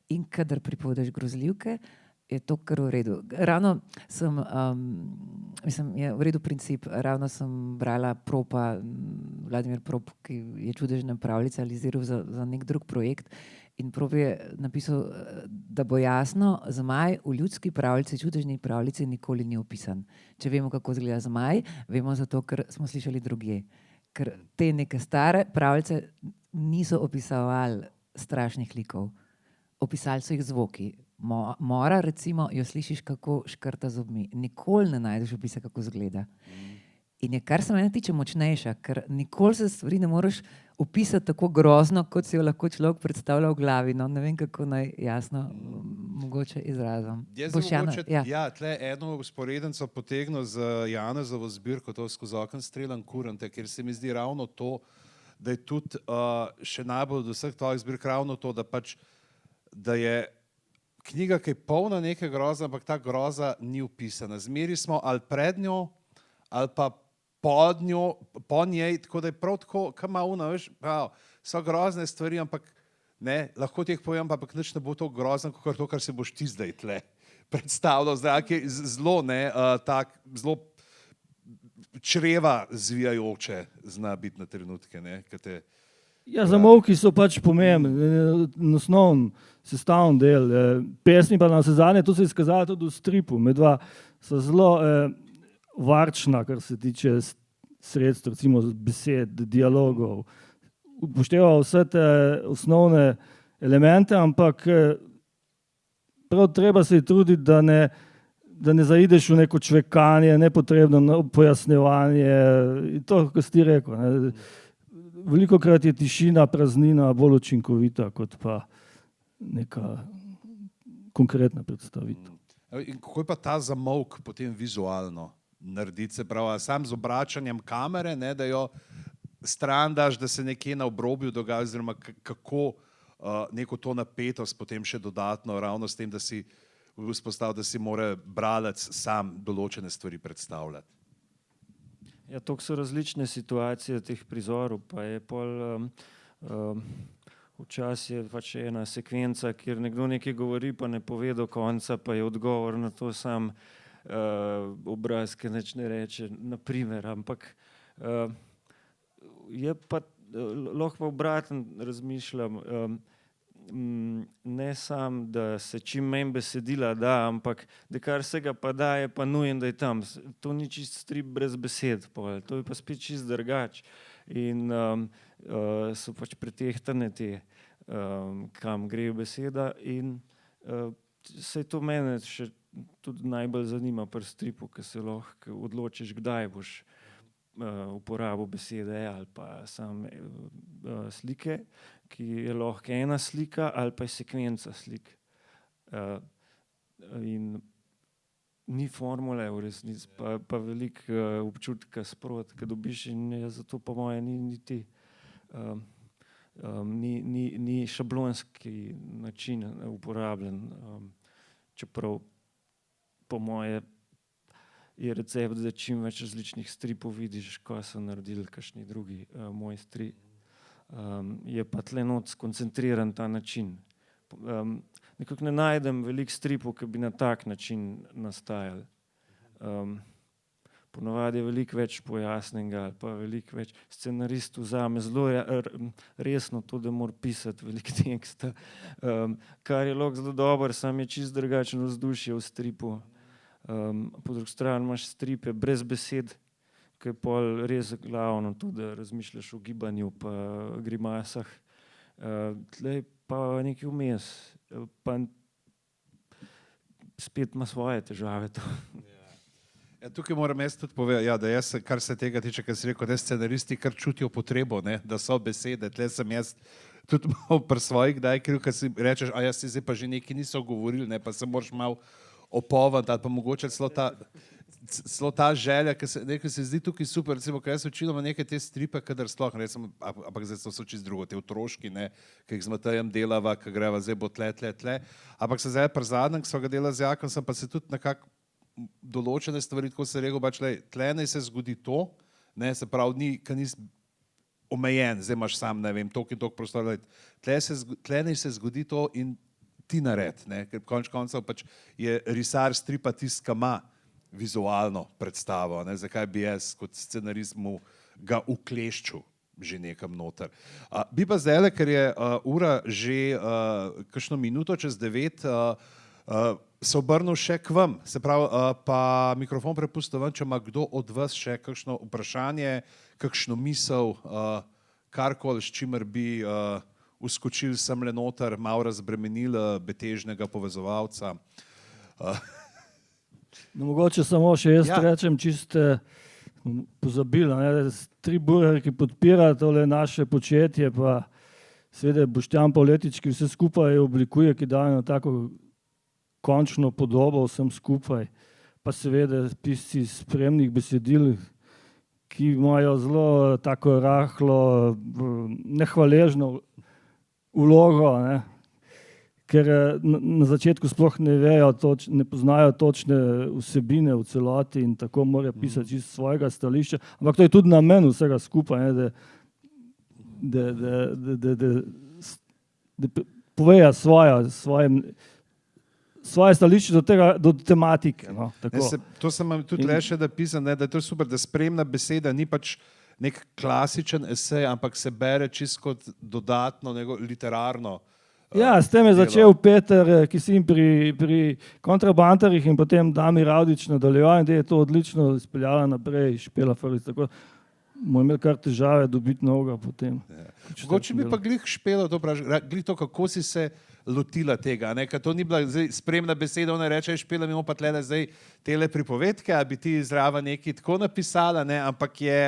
in kadar pripoveduješ grozljivke, je to kar v redu. Ravno sem, mislim, je v redu princip, ravno sem brala Propa, Vladimir Prop, ki je čudežne pravljice realiziral za nek drug projekt. In Prop je napisal, da bo jasno, zmaj v ljudski pravljici, čudežni pravljici nikoli ni opisan. Če vemo, kako izgleda zmaj, vemo zato, ker smo slišali drugje. Ker te neke stare pravljice niso opisovali strašnih likov. Opisali so jih zvoki. Mora, recimo, jo slišiš, kako škrta zobmi. Nikoli ne najdeš opisa, kako izgleda. In je, kar se mene tiče, močnejša, ker nikoli se stvari ne moreš opisati tako grozno, kot si jo lahko človek predstavlja v glavi. No, ne vem, kako naj jasno mogoče izrazim. Ja, tle eno vzporedenco potegnil z Janezovo zbirko, to skozi okno streljam kurante, ker se mi zdi ravno to, da je tudi še najbolj od vseh tvojih zbirk ravno to, da pač, da je knjiga, ki je polna neke groza, ampak ta groza ni opisana. Zmeri smo ali pred njo, ali pa po njej, tako da je prav tako, kaj ima ona, veš, so grozne stvari, ampak ne, lahko ti jih povem, ampak nič ne bo to grozno, kot to, kar si boš ti zdaj tle predstavljal. Zdaj, ki je zelo, ne, tak, zelo čreva zvijajoče zna biti na trenutke, ne, ki te... Ja, zamolki so pač pomembni, osnovni sestavni del. Pesmi pa na vse zadnje, to se je izkazalo tudi v stripu. Medva so zelo varčna, kar se tiče sredstev, recimo besed, dialogov. Upoštevajo vse te osnovne elemente, ampak prav treba se je truditi, da ne zaideš v neko čvekanje, nepotrebno pojasnjevanje. To, kot si ti rekel, ne. Velikokrat je tišina, praznina bolj učinkovita, kot pa neka konkretna predstavitev. In kako je pa ta zamolk potem vizualno narediti, se pravi, sam z obračanjem kamere, ne, da jo stran daš, da se nekje na obrobju dogaja, oziroma kako neko to napetost potem še dodatno, ravno s tem, da si vzpostavil, da si mora bralec sam določene stvari predstavljati. Ja, toliko so različne situacije teh prizorov, pa je pol včasih je pač ena sekvenca, kjer nekdo nekaj govori, pa ne pove do konca, pa je odgovor na to sam obraz, ki nič ne reče, naprimer, ampak je pa lahko pa obraten razmišljam. ne samo, da se čim manj besedila da, ampak da kar se ga pa da, je pa nujen, da je tam. To ni čist strip brez besed, to je pa spet čist drugač. In so pač pretehtane te, kam gre beseda in se to mene še tudi najbolj zanima pri stripu, ker se lahko odločiš, kdaj boš uporabil besede ali pa same slike, ki je lahko ena slika ali pa je sekvenca slik. In ni formule v resnici, pa veliko občutka sproti, ki dobiš in je zato po moje ni niti ni šablonski način uporabljen, čeprav po moje je recept, da čim več različnih stripov vidiš, ko so naredili kakšni drugi mojstri. Je pa tle not skoncentriran ta način. Nekako ne najdem veliko stripov, ki bi na tak način nastajali. Ponavadi je veliko več pojasnenega ali pa veliko več scenarist vzame zelo resno to, da mora pisati veliko teksta, kar je lahko zelo dobro, samo je čisto drugačno vzdušje v stripu. Po drugi strani imaš stripe brez besed, ki je pol res glavno to, da razmišljaš o gibanju pa grimasah. Tle pa nekaj vmes, pa spet ima svoje težave to. Ja, tukaj moram jaz tudi povedati, ja, da jaz, kar se tega tiče, kar si rekel, da scenaristi kar čutijo potrebo, ne, da so besede. Tle sem jaz tudi malo pri svojih kdaj kriv, ker si rečeš, a jaz si zdaj pa že nekaj niso govorili, ne, pa se moraš malo opovati, ali pa mogoče celo ta želja, ki se zdi tukaj super, recimo, ker jaz večinoma nekaj te stripe, kadar sploh, recimo, ampak zdaj so čisto drugo, te otroški, ne, ki jih z Matejem delava, ki greva zdaj bo tle, ampak se zdaj pri zadnjem, ki so ga delali z Jakom, sem pa se tudi nekako določene stvari, tako se rekel, pač, tle naj se zgodi to, ne, se pravi, ki nisi omejen, zdaj imaš sam, ne vem, toliko in toliko prostora, tle naj se zgodi to in ti nared, ne, ker konec koncev pač je risar stripa tisti, ki ima vizualno predstavo, ne, zakaj bi jaz kot scenarist mu ga ukleščil že nekam noter. Bi pa zdajle, ker je ura že kakšno minuto čez 9, se obrnil še k vam, se pravi, pa mikrofon prepustil vam, če ima kdo od vas še kakšno vprašanje, kakšno misel, karkoli, s čimer bi uskočili sem le noter, malo razbremenili betežnega povezovalca. No, mogoče samo še jaz rečem, čiste pozabila, tri burgerji, ki podpirajo tole naše početje, pa seveda Boštjan Pavletič, ki vse skupaj oblikuje, ki daje na tako končno podobo vsem skupaj, pa seveda pisci spremnih besedil, ki imajo zelo tako rahlo, nehvaležno vlogo, ne? Ker na začetku sploh ne vejo, ne poznajo točne vsebine v celoti in tako morajo pisati čisto svojega stališča, ampak to je tudi namen vsega skupaj, ne? Da povejo svoje stališče do tematike. No, to sem vam tudi rešil, da pisam, da je to super, da spremna beseda ni pač nek klasičen esej, ampak se bere čisto kot dodatno, literarno. Ja, s tem je začel Peter Kisin pri kontrabantarjih in potem Damir Avdić nadaljeval in da je to odlično izpeljala naprej Špela Frlič, tako bomo imeli kar težave dobiti novega potem. Mogoče bi pa glih Špela to vprašal, glih to, kako si se lotila tega, ne, ker to ni bila zdaj spremna beseda, ona reče, Špela, mi bomo pa tle zdaj tele pripovedke, a bi ti zraven nekaj tako napisala, ne, ampak je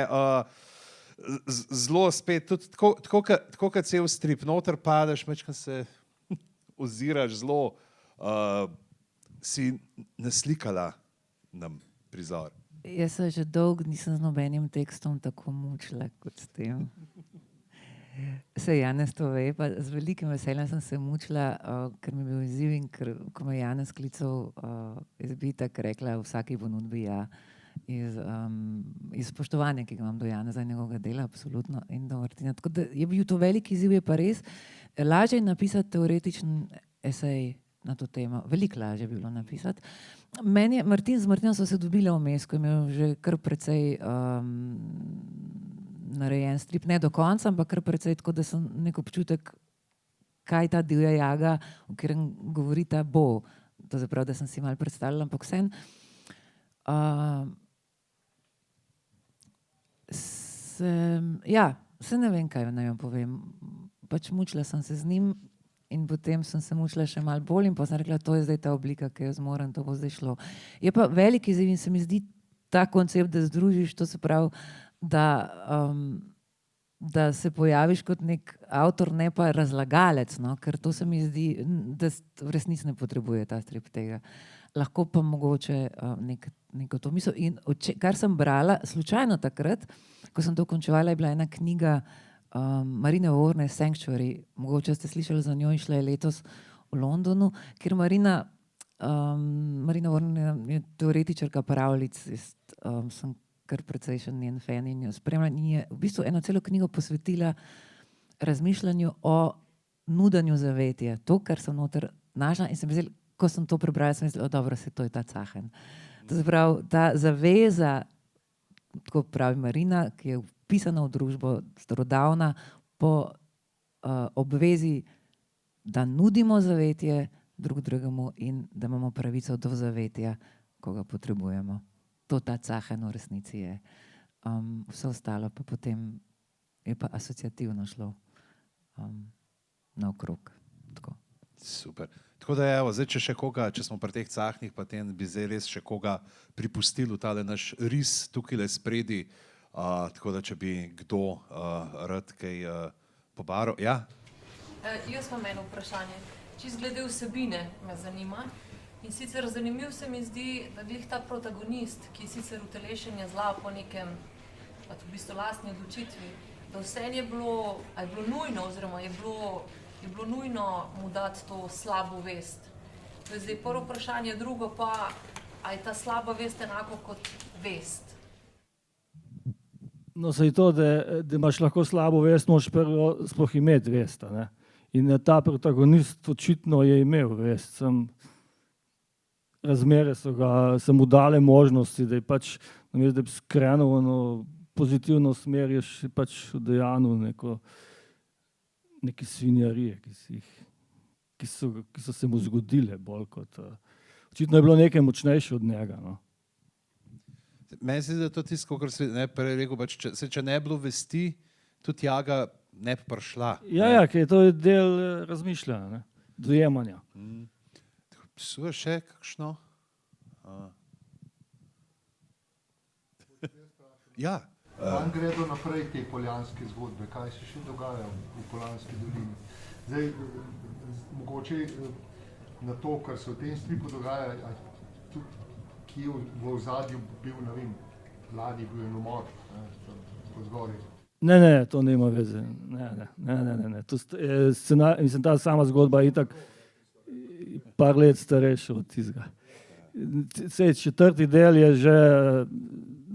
zelo spet, tudi tako kot cel strip, noter padeš, mečkam se oziraš zelo, si naslikala nam prizor. Jaz se že dolgo nisem z nobenim tekstom tako mučila kot s tem. Se Janez to ve, pa z velikim veseljem sem se mučila, ker mi je bil izziv in ker, ko me Janez klical, jaz bi tako rekla v vsaki ponudbi ja, iz spoštovanja, ki ga imam do Janeza in njegovega dela, absolutno, in do Martina. Tako da je bil to velik izziv, je pa res. Lažje je napisati teoretičen esej na to temo, veliko lažje je bilo napisati. Meni je, z Martinom so se dobile vmes, ko je imel že kar precej narejen strip, ne do konca, ampak kar precej tako, da sem nek občutek, kaj ta divja jaga, o katerem govorita, bo. To zaprav, da sem si malo predstavljala, ampak vseeno. Se ne vem, kaj naj vam povem. Pač mučila sem se z njim in potem sem se mučila še malo bolj in pa sem rekla, to je zdaj ta oblika, ki jo zmorem, to bo zdaj šlo. Je pa velik izziv in se mi zdi ta koncept, da združiš, to se pravi, da se pojaviš kot nek avtor, ne pa razlagalec, no? Ker to se mi zdi, da v resnici ne potrebuje ta strip tega. Lahko pa mogoče neko to misel. In kar sem brala, slučajno takrat, ko sem to končevala, je bila ena knjiga Marine Warne, Sanctuary, mogoče ste slišali za njo, išla je letos v Londonu, kjer Marina Warne je teoretičarka pravljic, sem kar precejšen njen fan in jo spremljam in je v bistvu eno celo knjigo posvetila razmišljanju o nudanju zavetja. To, kar sem noter našla in sem mislila, ko sem to prebrala, sem mislila, dobro, se to je ta Cahen. To se pravi, ta zaveza, tako pravi Marina, ki je vpisana v družbo, starodavna, po obvezi, da nudimo zavetje drug drugemu in da imamo pravico do zavetja, ko ga potrebujemo. To ta Cahen v resnici je. Vse ostalo pa potem je pa asociativno šlo naokrog. Tako. Super. Tako da evo, zdaj če še koga, če smo pri teh Cahnih, pa bi zdaj res še koga pripustili v tale naš ris tukaj le spredi, tako da če bi kdo rad kaj pobaral. Ja? Jaz imam eno vprašanje. Čisto glede vsebine me zanima. In sicer zanimiv se mi zdi, da glih ta protagonist, ki je sicer utelešenje zla po nekem, v bistvu lastni odločitvi, da vse je bilo, a je bilo nujno, oziroma je bilo nujno mu dati to slabo vest. To je zdaj prvo vprašanje, drugo pa, a je ta slaba vest enako kot vest? No, saj to, da imaš lahko slabo vest, moraš prvo sploh imeti vest, ne? In ta protagonist očitno je imel vest, razmere so mu dale možnosti, da je pač, namesto da bi skrenil v eno pozitivno smer, je še pač udejanil neke svinjarije, ki so se mu zgodile bolj kot... Očitno je bilo nekaj močnejše od njega, no. Meni se zdi, da to tisto, kar si prej rekel, pač, če ne bilo vesti, tudi jaga ne bi prišla. Ja, ker to je del razmišljanja, dojemanja. Super, še kakšno? Ja. Kam gredo naprej te poljanske zgodbe? Kaj se še dogaja v Poljanski dolini? Zdaj, mogoče na to, kar se v tem stripu dogaja, tudi ki je v ozadju bil, ne vem, lani bil en umor, po zgori. Ne, to nima veze. Ne. Mislim, ta sama zgodba je itak par let starejša od tistega. Četrti del je že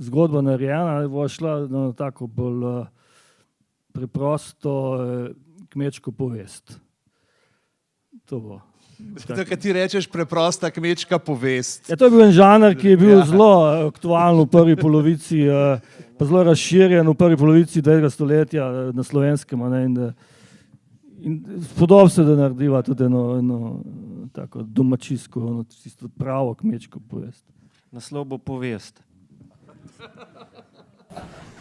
zgodba narejena, bo šla na tako bolj preprosto kmečko povest. To bo. To, kar ti rečeš, preprosta kmečka povest. Ja, to je bil en žanr, ki je bil zelo aktualen v prvi polovici, pa zelo razširjen v prvi polovici 20. stoletja na Slovenskem. In spodob se, da narediva tudi eno tako domačijsko, čisto pravo kmečko povest. Naslov bo povest.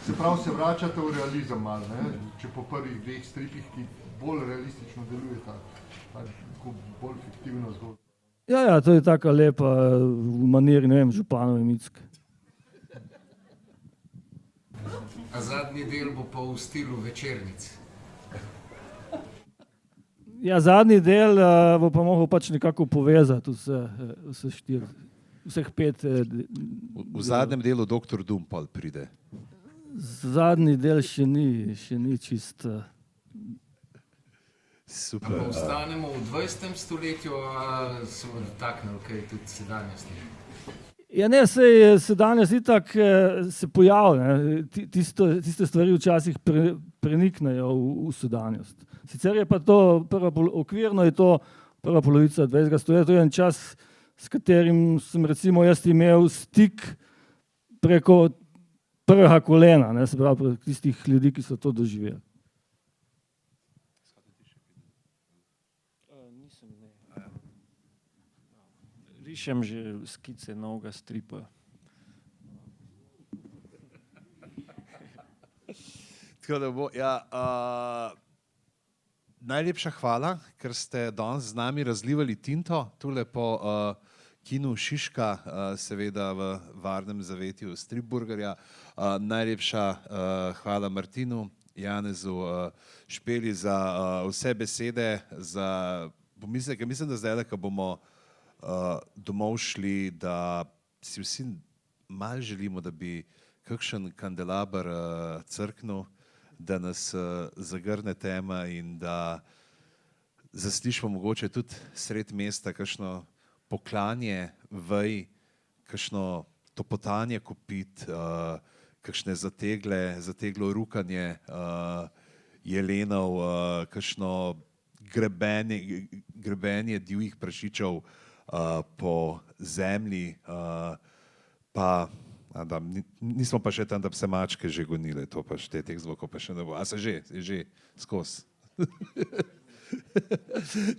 Se pravi, se vračate v realizem malo, ne? Če po prvih dveh stripih, ki bolj realistično delujeta, tako bolj fiktivna zgodba. Ja, to je taka lepa v maniri, ne vem, Županove Micke. A zadnji del bo pa v stilu večernic. Ja, zadnji del bo pa mogel pač nekako povezati vse štiri, vseh pet. V zadnjem delu Dr. Doom pol pride. Zadnji del še ni čist. Super. Pa ostanemo v 20. stoletju, a se bomo dotaknili kaj tudi sedanjosti? Ja, ne, sej sedanjost itak se pojavlja, tiste stvari včasih preniknejo v sedanjost. Sicer je pa to, okvirno je to prva polovica 20. stoletja, to je en čas, s katerim sem recimo jaz imel stik preko prvega kolena, ne, se pravi tistih ljudi, ki so to doživeli. Rišem že skice novega stripa. Tako da bo, ja, najlepša hvala, ker ste danes z nami razlivali tinto, tule po kinu Šiška, seveda v varnem zavetju Stripburgerja. Najlepša hvala Martinu, Janezu, Špeli za vse besede, za pomisleke. Mislim, da zdaj, ko bomo domov šli, da si vsi malo želimo, da bi kakšen kandelaber crknil, da nas zagrne tema in da zaslišimo mogoče tudi sred mesta kakšno poklanje vej, kakšno topotanje kopit, kakšne zateglo rukanje jelenov, kakšno grebenje divjih prašičev po zemlji, pa nismo pa še tam, da bi se mačke že gonile, to pa še teh zvokov pa še ne bo. A se že skozi.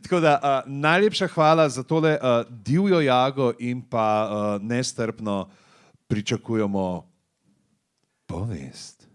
Tako da najlepša hvala za tole divjo jago in pa nestrpno pričakujemo povest.